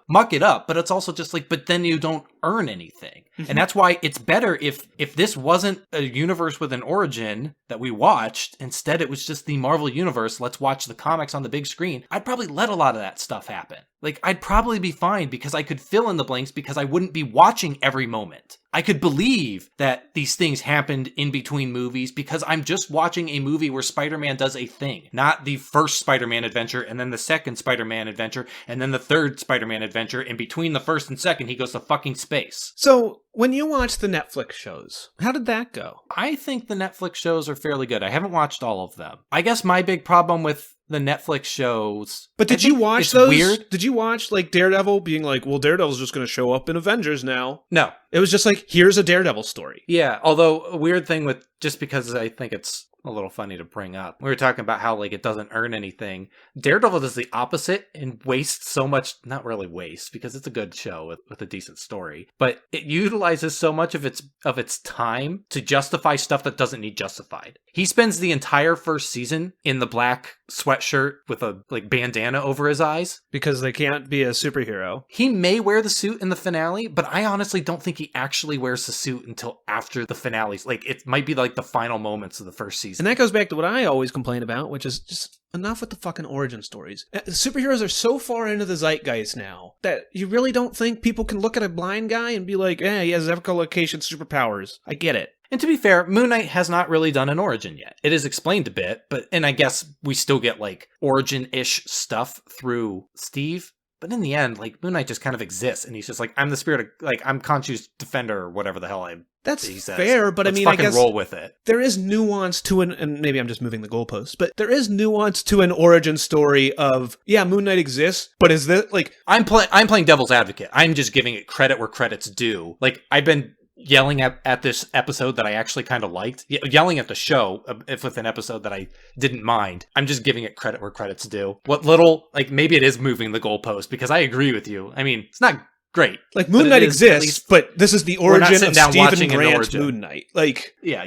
muck it up. But it's also just like, but then you don't earn anything. And that's why it's better if this wasn't a universe with an origin that we watched. Instead, it was just the Marvel universe. Let's watch the comics on the big screen. I'd probably let a lot of that stuff happen. Like, I'd probably be fine because I could fill in the blanks because I wouldn't be watching every moment. I could believe that these things happened in between movies because I'm just watching a movie where Spider-Man does a thing, not the first Spider-Man adventure and then the second Spider-Man adventure and then the third Spider-Man adventure. And between the first and second, he goes to fucking space. So, when you watch the Netflix shows, how did that go? I think the Netflix shows are fairly good. I haven't watched all of them. I guess my big problem with the Netflix shows... But did I you think watch it's those? Weird. Did you watch, like, Daredevil being like, well, Daredevil's just going to show up in Avengers now? No. It was just like, here's a Daredevil story. Yeah, although a weird thing with, just because I think it's a little funny to bring up, we were talking about how like it doesn't earn anything. Daredevil does the opposite and wastes so much, not really waste, because it's a good show with a decent story, but it utilizes so much of its time to justify stuff that doesn't need justified. He spends the entire first season in the black sweatshirt with a like bandana over his eyes. Because they can't be a superhero. He may wear the suit in the finale, but I honestly don't think he actually wears the suit until after the finales. Like, it might be like the final moments of the first season. And that goes back to what I always complain about, which is just enough with the fucking origin stories. Superheroes are so far into the zeitgeist now that you really don't think people can look at a blind guy and be like, he has echolocation superpowers. I get it. And to be fair, Moon Knight has not really done an origin yet. It is explained a bit, and I guess we still get like origin-ish stuff through Steve. But in the end, like, Moon Knight just kind of exists, and he's just like, I'm the spirit of, like, I'm Khonshu's defender, or whatever the hell That's he says. fair, but Let's I mean, I guess roll with it. There is nuance to and maybe I'm just moving the goalposts, but there is nuance to an origin story of, Moon Knight exists, but is this, like... I'm playing devil's advocate. I'm just giving it credit where credit's due. Like, I've been yelling at this episode that I actually kind of liked, yelling at the show if with an episode that I didn't mind. I'm just giving it credit where credit's due. What little, like, maybe it is moving the goalpost, because I agree with you. I mean, it's not great. Like, Moon Knight exists, but this is the origin of Stephen Grant's Moon Knight. Like, yeah.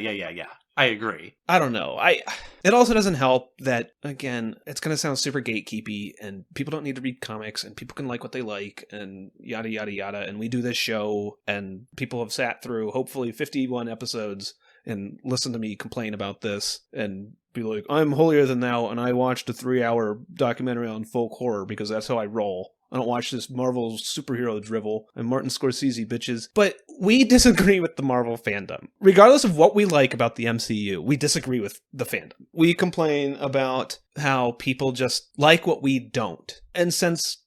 I agree. I don't know. It also doesn't help that, again, it's going to sound super gatekeepy, and people don't need to read comics, and people can like what they like, and yada, yada, yada, and we do this show, and people have sat through, hopefully, 51 episodes and listened to me complain about this, and be like, I'm holier than thou, and I watched a 3-hour documentary on folk horror because that's how I roll. I don't watch this Marvel superhero drivel and Martin Scorsese bitches. But we disagree with the Marvel fandom. Regardless of what we like about the MCU, we disagree with the fandom. We complain about how people just like what we don't. And since...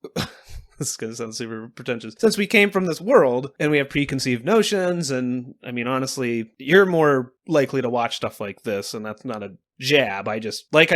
this is going to sound super pretentious. Since we came from this world and we have preconceived notions, and I mean, honestly, you're more likely to watch stuff like this, and that's not a jab. I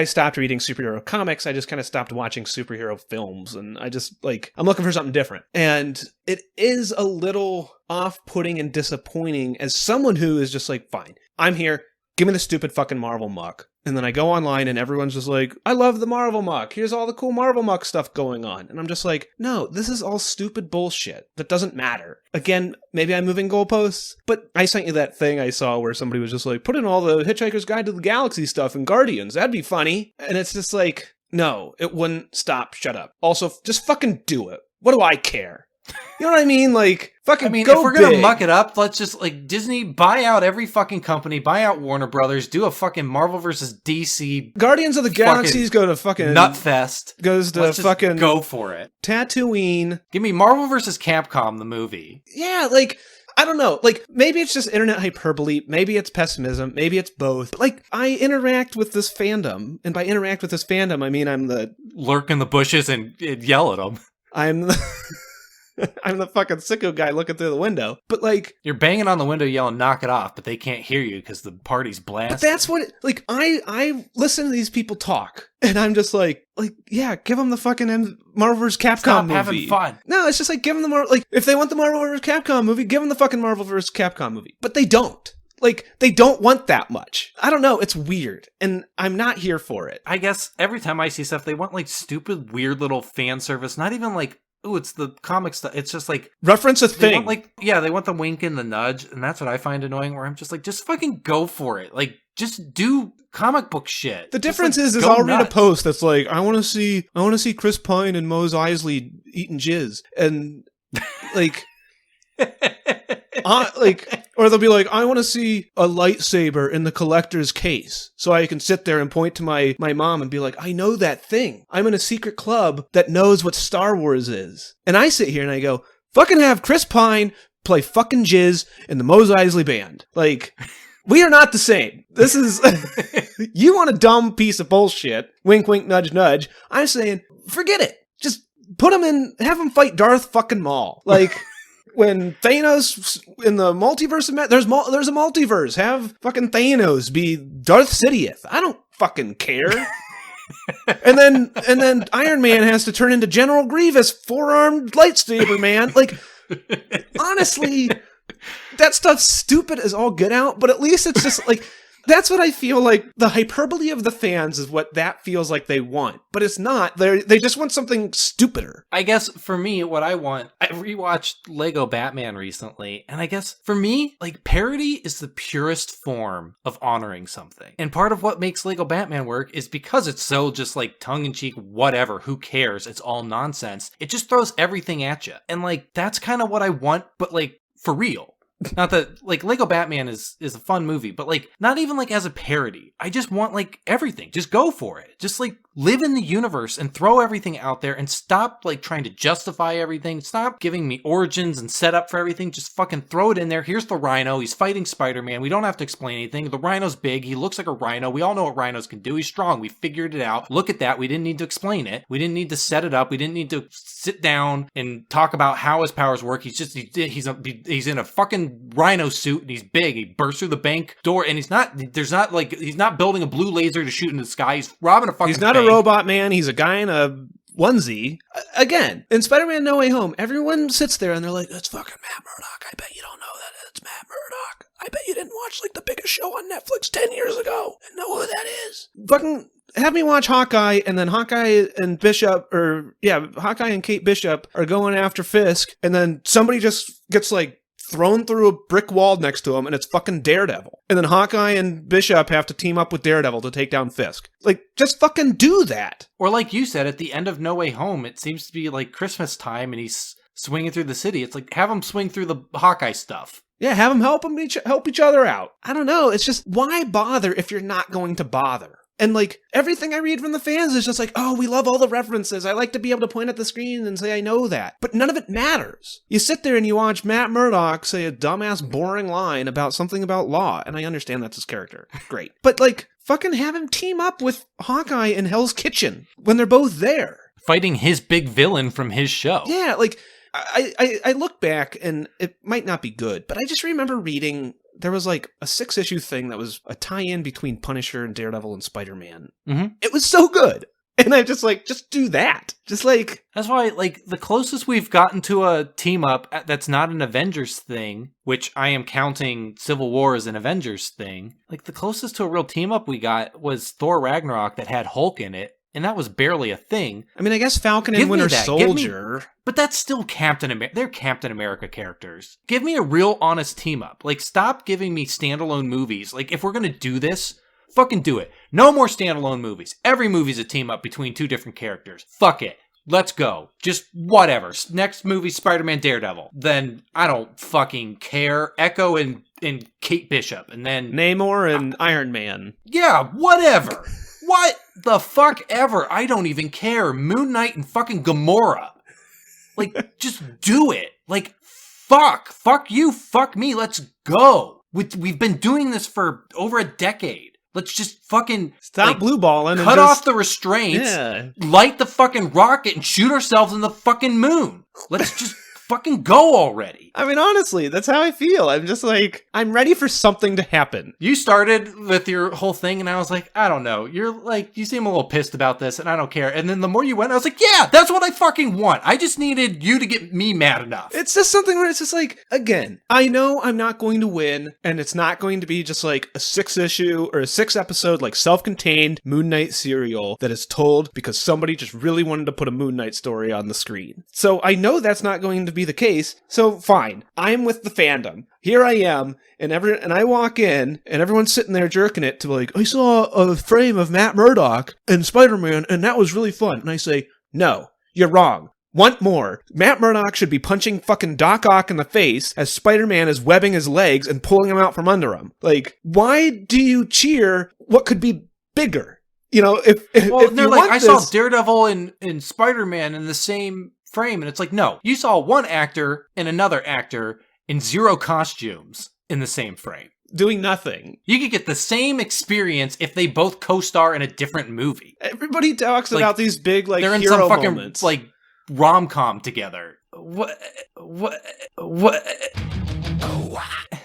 stopped reading superhero comics, I just kind of stopped watching superhero films, and I just, I'm looking for something different. And it is a little off-putting and disappointing as someone who is just like, fine, I'm here, give me the stupid fucking Marvel muck. And then I go online and everyone's just like, I love the Marvel muck. Here's all the cool Marvel muck stuff going on. And I'm just like, no, this is all stupid bullshit. That doesn't matter. Again, maybe I'm moving goalposts, but I sent you that thing I saw where somebody was just like, put in all the Hitchhiker's Guide to the Galaxy stuff and Guardians. That'd be funny. And it's just like, no, it wouldn't stop. Shut up. Also, just fucking do it. What do I care? You know what I mean? Like, fucking go if we're big. gonna muck it up, let's just, Disney, buy out every fucking company, buy out Warner Brothers, do a fucking Marvel versus DC. Guardians of the Galaxies go to fucking... Nutfest. Goes to let's fucking... go for it. Tatooine. Give me Marvel versus Capcom, the movie. Yeah, I don't know. Maybe it's just internet hyperbole. Maybe it's pessimism. Maybe it's both. But, I interact with this fandom. And by interact with this fandom, I mean I'm the... Lurk in the bushes and yell at them. I'm the fucking sicko guy looking through the window. But, you're banging on the window yelling, knock it off, but they can't hear you because the party's blasting. But that's what... I listen to these people talk. And I'm just yeah, give them the fucking Marvel vs. Capcom Stop movie. having fun. No, it's just give them the Marvel... if they want the Marvel vs. Capcom movie, give them the fucking Marvel vs. Capcom movie. But they don't. They don't want that much. I don't know. It's weird. And I'm not here for it. I guess every time I see stuff, they want, stupid, weird little fan service. Not even, ooh, it's the comic stuff. It's just reference a they thing. Want, they want the wink and the nudge, and that's what I find annoying. Where I'm just just fucking go for it. Just do comic book shit. The difference is I'll read a post that's I want to see Chris Pine and Mose Eisley eating jizz, and or they'll be I want to see a lightsaber in the collector's case so I can sit there and point to my mom and be I know that thing. I'm in a secret club that knows what Star Wars is. And I sit here and I go, fucking have Chris Pine play fucking jizz in the Mose Eisley band. We are not the same. This is... You want a dumb piece of bullshit. Wink, wink, nudge, nudge. I'm saying, forget it. Just put him in... Have him fight Darth fucking Maul. When Thanos in the multiverse of there's a multiverse. Have fucking Thanos be Darth Sidious. I don't fucking care. and then Iron Man has to turn into General Grievous, four-armed lightsaber man. Honestly, that stuff's stupid as all get out, but at least it's just like, that's what I feel like. The hyperbole of the fans is what that feels like they want, but it's not. They just want something stupider. I guess for me, what I want, I rewatched Lego Batman recently, and I guess for me, like, parody is the purest form of honoring something. And part of what makes Lego Batman work is because it's so just like tongue-in-cheek, whatever, who cares, it's all nonsense. It just throws everything at you. And like, that's kind of what I want, but like, for real. Not that, like, Lego Batman is a fun movie, but like, not even like as a parody. I just want like everything. Just go for it. Just like live in the universe and throw everything out there and stop like trying to justify everything. Stop giving me origins and setup for everything. Just fucking throw it in there. Here's the Rhino. He's fighting Spider-Man. We don't have to explain anything. The Rhino's big. He looks like a rhino. We all know what rhinos can do. He's strong. We figured it out. Look at that. We didn't need to explain it. We didn't need to set it up. We didn't need to sit down and talk about how his powers work. He's just, he's in a fucking rhino suit and he's big. He bursts through the bank door and he's not building a blue laser to shoot in the sky. He's robbing a fucking He's not bank. a robot man. He's a guy in a onesie. Again, in Spider-Man No Way Home, everyone sits there and they're like, that's fucking Matt Murdock. I bet you don't know that it's Matt Murdock. I bet you didn't watch like the biggest show on Netflix 10 years ago and know who that is. Fucking have me watch Hawkeye, and then Hawkeye and Hawkeye and Kate Bishop are going after Fisk, and then somebody just gets like thrown through a brick wall next to him, and it's fucking Daredevil. And then Hawkeye and Bishop have to team up with Daredevil to take down Fisk. Like, just fucking do that. Or like you said, at the end of No Way Home, it seems to be like Christmas time and he's swinging through the city. It's like, have him swing through the Hawkeye stuff. Yeah, have them help each other out. I don't know. It's just, why bother if you're not going to bother? And like, everything I read from the fans is just like, oh, we love all the references. I like to be able to point at the screen and say I know that. But none of it matters. You sit there and you watch Matt Murdock say a dumbass, boring line about something about law, and I understand that's his character. Great. But like, fucking have him team up with Hawkeye in Hell's Kitchen when they're both there. Fighting his big villain from his show. Yeah, like, I look back, and it might not be good, but I just remember reading, there was like a 6-issue thing that was a tie-in between Punisher and Daredevil and Spider-Man. Mm-hmm. It was so good. And I'm just like, just do that. Just like... That's why, like, the closest we've gotten to a team-up that's not an Avengers thing, which I am counting Civil War as an Avengers thing, like, the closest to a real team-up we got was Thor Ragnarok that had Hulk in it. And that was barely a thing. I mean, I guess Falcon and Winter Soldier. But that's still Captain America. They're Captain America characters. Give me a real honest team up. Like, stop giving me standalone movies. Like, if we're going to do this, fucking do it. No more standalone movies. Every movie's a team up between two different characters. Fuck it. Let's go. Just whatever. Next movie, Spider-Man, Daredevil. Then I don't fucking care. Echo and Kate Bishop. And then Namor and Iron Man. Yeah, whatever. What the fuck ever? I don't even care. Moon Knight and fucking Gamora. Like, just do it. Like, fuck you, fuck me, let's go. We've been doing this for over a decade. Let's just fucking stop blue balling and cut off the restraints, light the fucking rocket and shoot ourselves in the fucking moon. Let's just fucking go already. I mean, honestly, that's how I feel. I'm just like, I'm ready for something to happen. You started with your whole thing, and I was like, I don't know. You're like, you seem a little pissed about this, and I don't care. And then the more you went, I was like, yeah, that's what I fucking want. I just needed you to get me mad enough. It's just something where it's just like, again, I know I'm not going to win, and it's not going to be just like a 6-issue or a 6-episode, like self-contained Moon Knight serial that is told because somebody just really wanted to put a Moon Knight story on the screen. So I know that's not going to be the case, so fine. I'm with the fandom. Here I am, and I walk in, and everyone's sitting there jerking it to like, I saw a frame of Matt Murdock and Spider-Man, and that was really fun. And I say, no, you're wrong. Want more. Matt Murdock should be punching fucking Doc Ock in the face as Spider-Man is webbing his legs and pulling him out from under him. Like, why do you cheer what could be bigger? You know, if they're you like, I saw this... Daredevil and Spider-Man in the same frame, and it's like, no, you saw one actor and another actor in 0 costumes in the same frame. Doing nothing. You could get the same experience if they both co-star in a different movie. Everybody talks about these big, like, they're in hero some fucking, moments. like, rom-com together. What?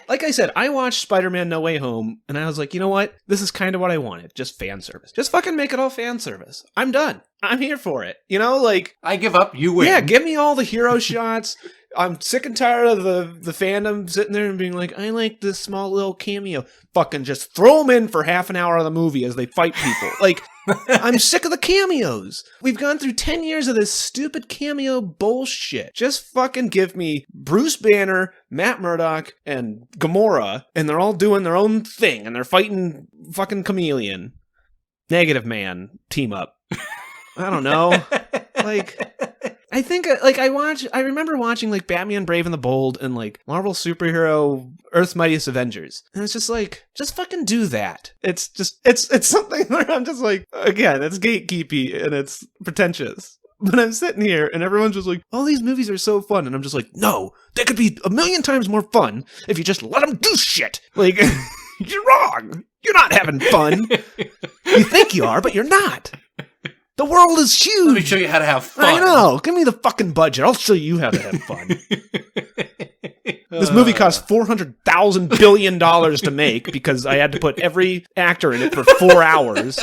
Like I said, I watched Spider-Man No Way Home, and I was like, you know what? This is kind of what I wanted. Just fan service. Just fucking make it all fan service. I'm done. I'm here for it. You know, like... I give up, you win. Yeah, give me all the hero shots. I'm sick and tired of the fandom sitting there and being like, I like this small little cameo. Fucking just throw them in for half an hour of the movie as they fight people. Like, I'm sick of the cameos. We've gone through 10 years of this stupid cameo bullshit. Just fucking give me Bruce Banner, Matt Murdock, and Gamora, and they're all doing their own thing, and they're fighting fucking Chameleon. Negative Man team up. I don't know. Like, I think, like, I remember watching, like, Batman Brave and the Bold and, like, Marvel Superhero Earth's Mightiest Avengers. And it's just like, just fucking do that. It's just, it's something where I'm just like, again, it's gatekeepy and it's pretentious. But I'm sitting here and everyone's just like, all these movies are so fun. And I'm just like, no, they could be a million times more fun if you just let them do shit. Like, you're wrong. You're not having fun. You think you are, but you're not. The world is huge. Let me show you how to have fun. I know. Give me the fucking budget. I'll show you how to have fun. This movie cost $400,000 billion to make because I had to put every actor in it for 4 hours.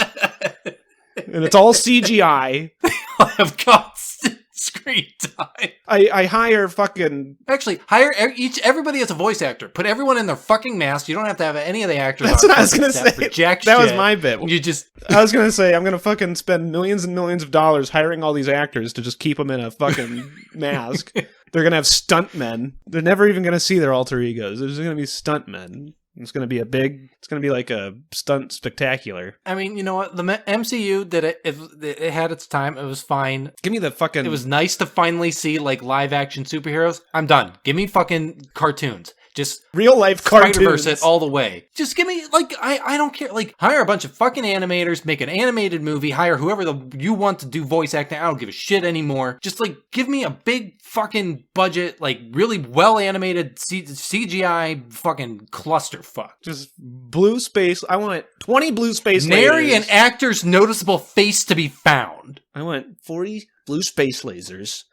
And it's all CGI. I have constant screen time. I hire fucking... Actually, hire everybody as a voice actor. Put everyone in their fucking mask. You don't have to have any of the actors. That's on what I was going to say. That was my bit. You just... I was going to say, I'm going to fucking spend millions and millions of dollars hiring all these actors to just keep them in a fucking mask. They're going to have stuntmen. They're never even going to see their alter egos. There's going to be stuntmen. It's going to be like a stunt spectacular. I mean, you know what? The MCU did it. It had its time. It was fine. Give me the fucking... It was nice to finally see, like, live action superheroes. I'm done. Give me fucking cartoons. Just real life cartoons. Spider-Verse it all the way. Just give me, like, I don't care. Like, hire a bunch of fucking animators, make an animated movie, hire whoever you want to do voice acting. I don't give a shit anymore. Just, like, give me a big fucking budget, like, really well animated CGI fucking clusterfuck. Just blue space. I want 20 blue space lasers. Nary an actor's noticeable face to be found. I want 40 blue space lasers.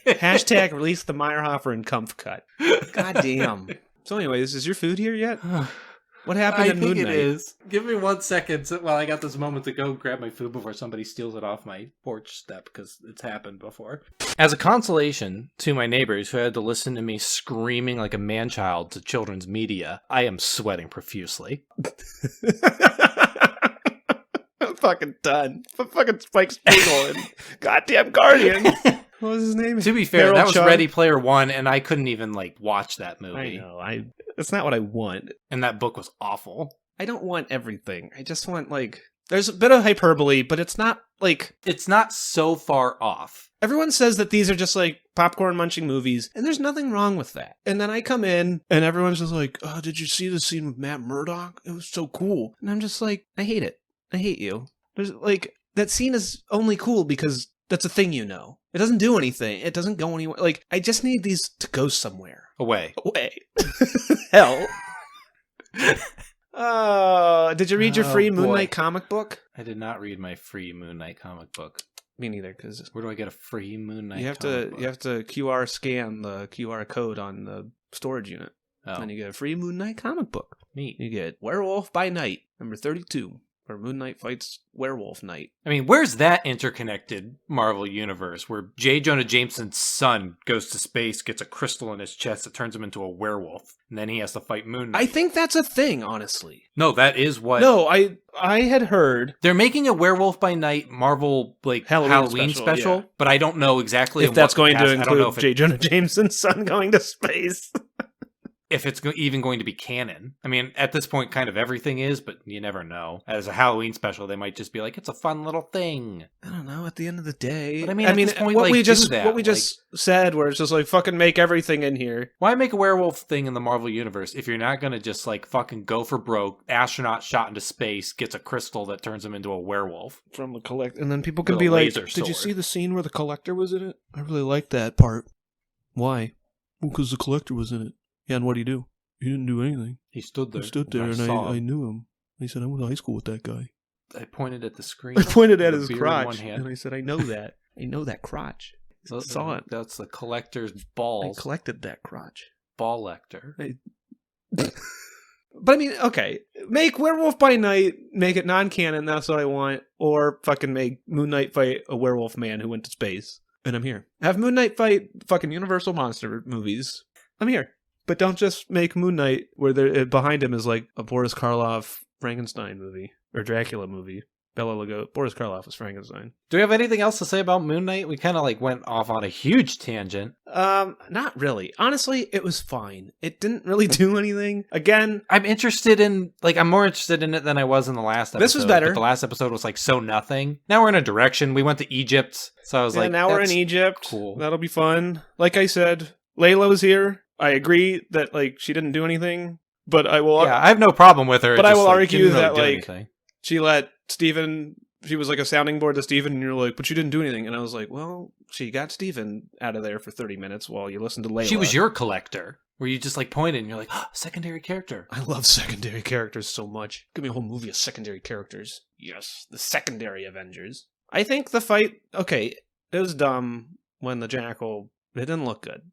Hashtag release the Meyerhofer and Kumpf cut. God damn. So anyways, is your food here yet? What happened in Moon Knight? I think it is. Give me 1 second while I got this moment to go grab my food before somebody steals it off my porch step, because it's happened before. As a consolation to my neighbors who had to listen to me screaming like a man-child to children's media, I am sweating profusely. I'm fucking done. Fucking Spike Spiegel and goddamn Guardian. What was his name? To be fair, Harold that was Chung? Ready Player One, and I couldn't even, like, watch that movie. I know. That's not what I want. And that book was awful. I don't want everything. I just want, like... There's a bit of hyperbole, but it's not, like... It's not so far off. Everyone says that these are just, like, popcorn-munching movies, and there's nothing wrong with that. And then I come in, and everyone's just like, oh, did you see the scene with Matt Murdock? It was so cool. And I'm just like, I hate it. I hate you. There's, like, that scene is only cool because that's a thing you know. It doesn't do anything. It doesn't go anywhere. Like, I just need these to go somewhere. Away. Hell. Did you read your free Moon boy. Knight comic book? I did not read my free Moon Knight comic book. Me neither, because... Where do I get a free Moon Knight You have comic book? to QR scan the QR code on the storage unit. Oh. And then you get a free Moon Knight comic book. Neat. You get Werewolf by Night, number 32, where Moon Knight fights Werewolf Knight. I mean, where's that interconnected Marvel universe where J. Jonah Jameson's son goes to space, gets a crystal in his chest that turns him into a werewolf, and then he has to fight Moon Knight? I think that's a thing, honestly. No, that is what... No, I had heard... They're making a Werewolf by Night Marvel, like, Halloween special, yeah. But I don't know exactly if that's going to I don't know include J. Jonah Jameson's son going to space. if it's even going to be canon. I mean, at this point, kind of everything is, but you never know. As a Halloween special, they might just be like, it's a fun little thing. I don't know, at the end of the day. But I mean, at this point, what like, we just like, said, where it's just like, fucking make everything in here. Why make a werewolf thing in the Marvel Universe if you're not going to just, like, fucking go for broke, astronaut shot into space, gets a crystal that turns him into a werewolf? From the Collector. And then people can With be a like, laser did you sword. see the scene where the Collector was in it? I really liked that part. Why? Well, because the Collector was in it. Yeah, and what did he do? He didn't do anything. He stood there. He stood there, and saw I him. knew him. He said, I went to high school with that guy. I pointed at the screen. I pointed at with a his beer in crotch, one hand. and I said, I know that. I know that crotch. I saw it. That's the collector's I balls. collected that crotch. Ball lector. But I mean, okay, make Werewolf by Night, make it non-canon, that's what I want, or fucking make Moon Knight fight a werewolf man who went to space. and I'm here. Have Moon Knight fight fucking Universal monster movies. I'm here. But don't just make Moon Knight where behind him is like a Boris Karloff Frankenstein movie or Dracula movie. Bela Lugosi. Boris Karloff was Frankenstein. Do we have anything else to say about Moon Knight? We kind of like went off on a huge tangent. Not really. Honestly, it was fine. It didn't really do anything. Again, I'm more interested in it than I was in the last episode. This was better. But the last episode was like so nothing. Now we're in a direction. We went to Egypt. So I was like, now we're in Egypt. Cool. That'll be fun. Like I said, Layla's here. I agree that like she didn't do anything, but I will. Yeah, I have no problem with her. But I will argue really that like anything. She let Steven, she was like a sounding board to Steven, and you're like, but she didn't do anything. And I was like, well, she got Steven out of there for 30 minutes while you listened to Layla. She was your collector, where you just like pointed and you're like, secondary character. I love secondary characters so much. Give me a whole movie of secondary characters. Yes, the secondary Avengers. I think the fight, okay, it was dumb when the Jackal, it didn't look good.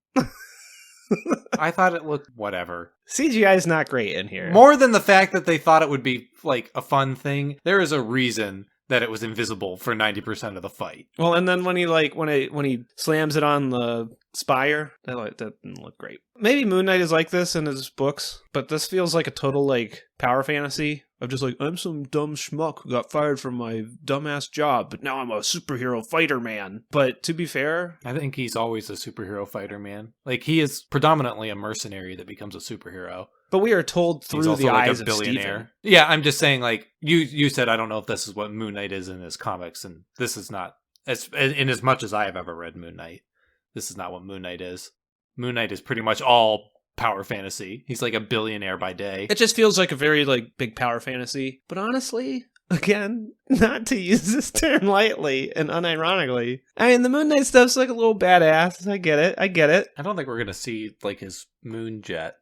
I thought it looked whatever. CGI is not great in here. More than the fact that they thought it would be like a fun thing, there is a reason that it was invisible for 90% of the fight. Well, and then when he slams it on the spire, that didn't look great. Maybe Moon Knight is like this in his books, but this feels like a total like power fantasy of just like, I'm some dumb schmuck who got fired from my dumbass job, but now I'm a superhero fighter man. But to be fair, I think he's always a superhero fighter man. Like he is predominantly a mercenary that becomes a superhero. But we are told through the eyes of Steven. Yeah, I'm just saying, like, you said, I don't know if this is what Moon Knight is in his comics, and this is not, in as much as I have ever read Moon Knight, this is not what Moon Knight is. Moon Knight is pretty much all power fantasy. He's like a billionaire by day. It just feels like a very, like, big power fantasy. But honestly, again, not to use this term lightly and unironically, I mean, the Moon Knight stuff's like a little badass. I get it. I don't think we're going to see, like, his moon jet.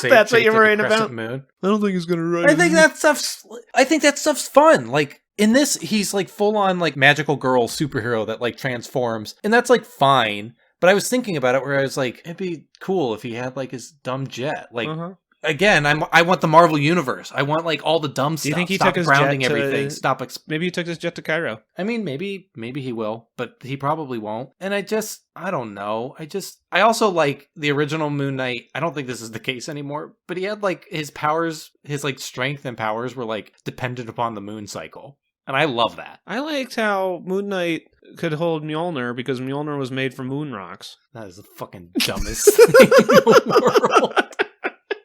That's what you're worrying about? Moon. I don't think he's gonna run. I think that stuff's fun. Like in this, he's like full on like magical girl superhero that like transforms, and that's like fine. But I was thinking about it where I was like, it'd be cool if he had like his dumb jet. Like again, I want the Marvel universe. I want like all the dumb stuff. Do you think he Stop took his grounding jet everything? to... Maybe he took his jet to Cairo. I mean, maybe he will, but he probably won't. And I don't know. I also like the original Moon Knight. I don't think this is the case anymore, but he had like his powers, his like strength and powers were like dependent upon the moon cycle. And I love that. I liked how Moon Knight could hold Mjolnir because Mjolnir was made from moon rocks. That is the fucking dumbest thing in the world.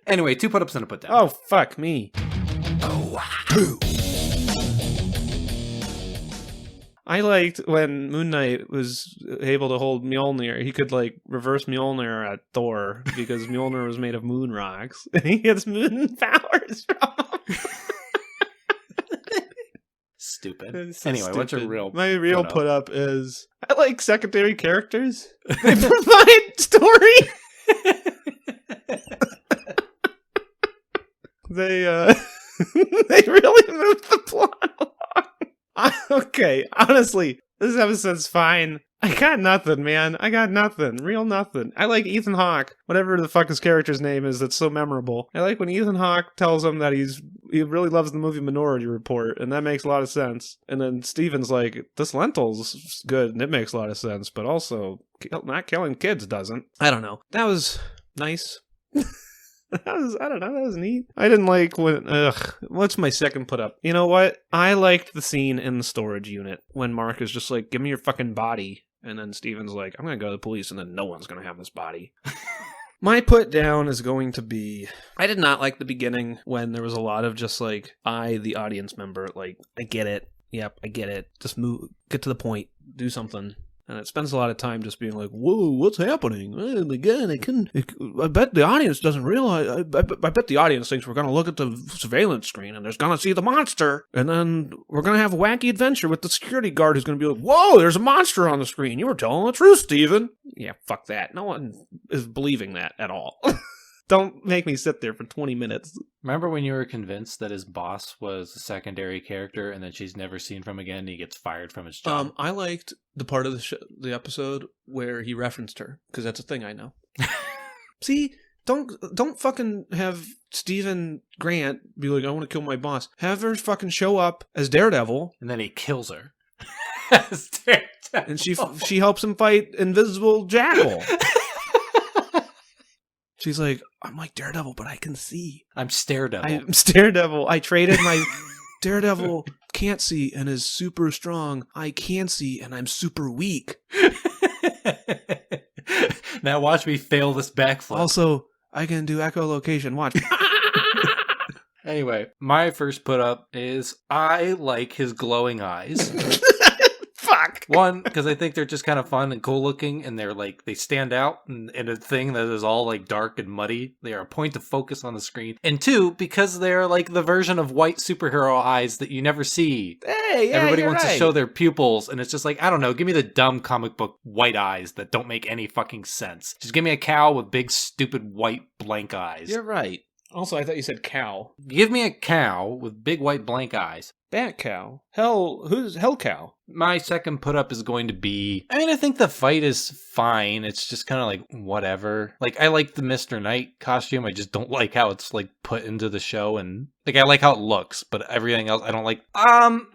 Anyway, 2 put-ups and a put-down. Oh, fuck me. I liked when Moon Knight was able to hold Mjolnir. He could, like, reverse Mjolnir at Thor because Mjolnir was made of moon rocks. And he gets moon powers from Stupid. so Anyway, stupid. What's your real My real put-up? put-up is I like secondary characters. They provide story. They they really moved the plot along. Okay, honestly, this episode's fine. I got nothing, man. I got nothing. Real nothing. I like Ethan Hawke, whatever the fuck his character's name is that's so memorable. I like when Ethan Hawke tells him that he really loves the movie Minority Report, and that makes a lot of sense. And then Steven's like, this lentil's good, and it makes a lot of sense, but also not killing kids doesn't. I don't know. That was nice. I don't know, that was neat. I didn't like when, what's my second put up? You know what? I liked the scene in the storage unit when Mark is just like, give me your fucking body. And then Steven's like, I'm going to go to the police and then no one's going to have this body. My put down is going to be, I did not like the beginning when there was a lot of just like, the audience member, like, I get it. Yep, I get it. Just get to the point. Do something. And it spends a lot of time just being like, whoa, what's happening? And again, I bet the audience doesn't realize, I bet the audience thinks we're going to look at the surveillance screen and there's going to see the monster. And then we're going to have a wacky adventure with the security guard who's going to be like, whoa, there's a monster on the screen. You were telling the truth, Steven. Yeah, fuck that. No one is believing that at all. Don't make me sit there for 20 minutes. Remember when you were convinced that his boss was a secondary character and then she's never seen from again and he gets fired from his job? I liked the part of the episode where he referenced her, because that's a thing I know. See, don't fucking have Stephen Grant be like, I want to kill my boss. Have her fucking show up as Daredevil. And then he kills her. Yes, Daredevil. And she helps him fight Invisible Jackal. She's like, I'm like Daredevil, but I can see. I'm Staredevil. I'm Daredevil. I traded my Daredevil can't see and is super strong. I can see and I'm super weak. Now watch me fail this backflip. Also, I can do echolocation. Watch. Anyway, my first put up is I like his glowing eyes. Fuck. One, because I think they're just kind of fun and cool looking, and they're like, they stand out in a thing that is all like dark and muddy. They are a point of focus on the screen. And two, because they're like the version of white superhero eyes that you never see. Hey, yeah, Everybody you're wants right. to show their pupils, and it's just like, I don't know, give me the dumb comic book white eyes that don't make any fucking sense. Just give me a cow with big, stupid, white, blank eyes. You're right. Also, I thought you said cow. Give me a cow with big, white, blank eyes. Bat cow. Who's hell cow? My second put up is going to be, I mean, I think the fight is fine. It's just kind of like whatever. Like, I like the Mr. Knight costume. I just don't like how it's like put into the show, and like I like how it looks, but everything else I don't like.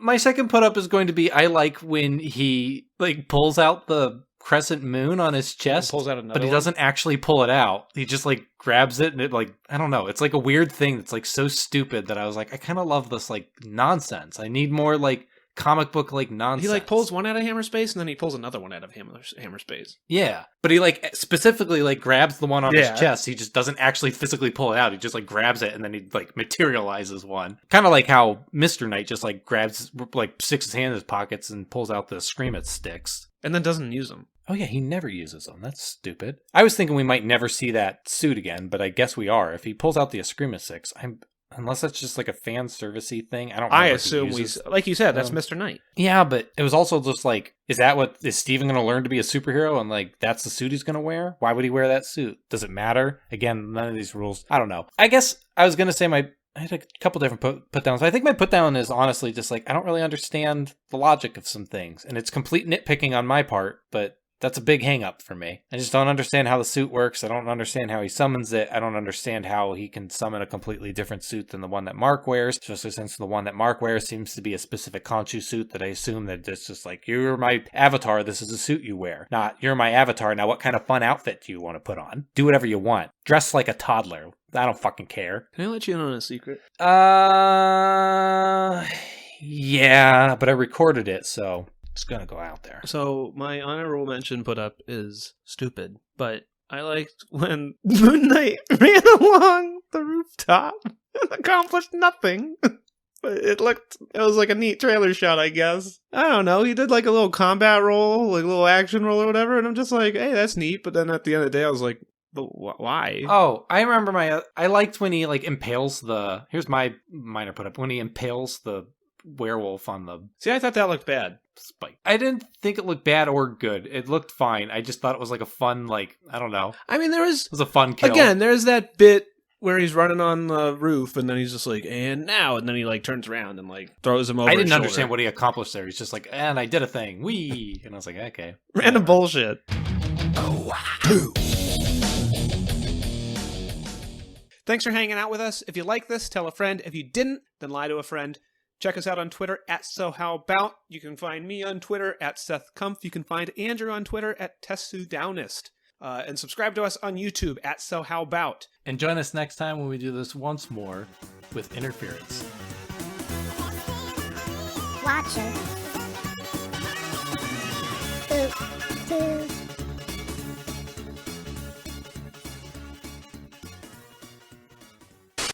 My second put up is going to be, I like when he like pulls out the crescent moon on his chest, Pulls out another but he one? doesn't actually pull it out. He just like grabs it, and it like, I don't know, it's like a weird thing that's like so stupid that I was like, I kind of love this like nonsense. I need more like comic book like nonsense. He like pulls one out of hammer space and then he pulls another one out of hammer space. Yeah, but he like specifically like grabs the one on Yeah. his chest. He just doesn't actually physically pull it out. He just like grabs it and then he like materializes one. Kind of like how Mr. Knight just like grabs, like sticks his hand in his pockets and pulls out the Scream It sticks. And then doesn't use them. Oh yeah, he never uses them. That's stupid. I was thinking we might never see that suit again, but I guess we are. If he pulls out the Eskrima six, unless that's just like a fan servicey thing. I don't. I remember if he assume uses like you said, that's them. Mr. Knight. Yeah, but it was also just like, is Steven going to learn to be a superhero and like that's the suit he's going to wear? Why would he wear that suit? Does it matter? Again, none of these rules. I don't know. I guess I was going to say I had a couple different put downs. I think my put down is honestly just like, I don't really understand the logic of some things, and it's complete nitpicking on my part, but that's a big hang up for me. I just don't understand how the suit works. I don't understand how he summons it. I don't understand how he can summon a completely different suit than the one that Mark wears, especially since the one that Mark wears seems to be a specific Khonshu suit that I assume that it's just like, you're my avatar, this is a suit you wear. Not, you're my avatar, now what kind of fun outfit do you want to put on? Do whatever you want. Dress like a toddler. I don't fucking care. Can I let you in on a secret? Yeah, but I recorded it, so it's gonna go out there. So my honorable mention put up is stupid, but I liked when Moon Knight ran along the rooftop and accomplished nothing. But it was like a neat trailer shot, I guess. I don't know. He did like a little combat roll, like a little action roll or whatever, and I'm just like, hey, that's neat. But then at the end of the day, I was like, but why? Oh, I remember I liked when he like impales here's my minor put up, when he impales the werewolf on the See, I thought that looked bad. spike. I didn't think it looked bad or good. It looked fine. I just thought it was like a fun, like, I don't know. I mean, It was a fun kill. again, there's that bit where he's running on the roof and then he's just like, and now, and then he like turns around and like throws him over I his didn't shoulder. understand what he accomplished there. He's just like, and I did a thing. Wee! And I was like, okay. Random bullshit. Thanks for hanging out with us. If you like this, tell a friend. If you didn't, then lie to a friend. Check us out on Twitter at SoHowAbout. You can find me on Twitter at Seth Kumpf. You can find Andrew on Twitter at TessuDownist. And subscribe to us on YouTube at SoHowAbout. And join us next time when we do this once more with interference. Watcher. Two.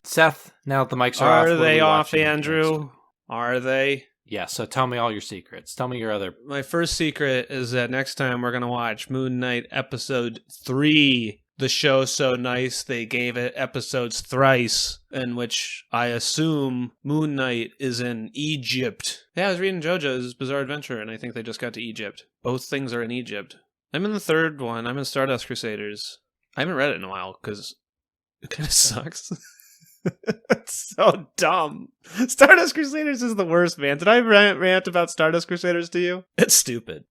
Seth, now that the mics are off. Are what they we off, watching next? Andrew? Are they? Yeah, so tell me all your secrets. Tell me your other. My first secret is that next time we're going to watch Moon Knight episode 3. The show so nice they gave it episodes thrice, in which I assume Moon Knight is in Egypt. Yeah, I was reading JoJo's Bizarre Adventure, and I think they just got to Egypt. Both things are in Egypt. I'm in the third one. I'm in Stardust Crusaders. I haven't read it in a while, because it kind of sucks. It's so dumb. Stardust Crusaders is the worst, man. Did I rant about Stardust Crusaders to you? It's stupid.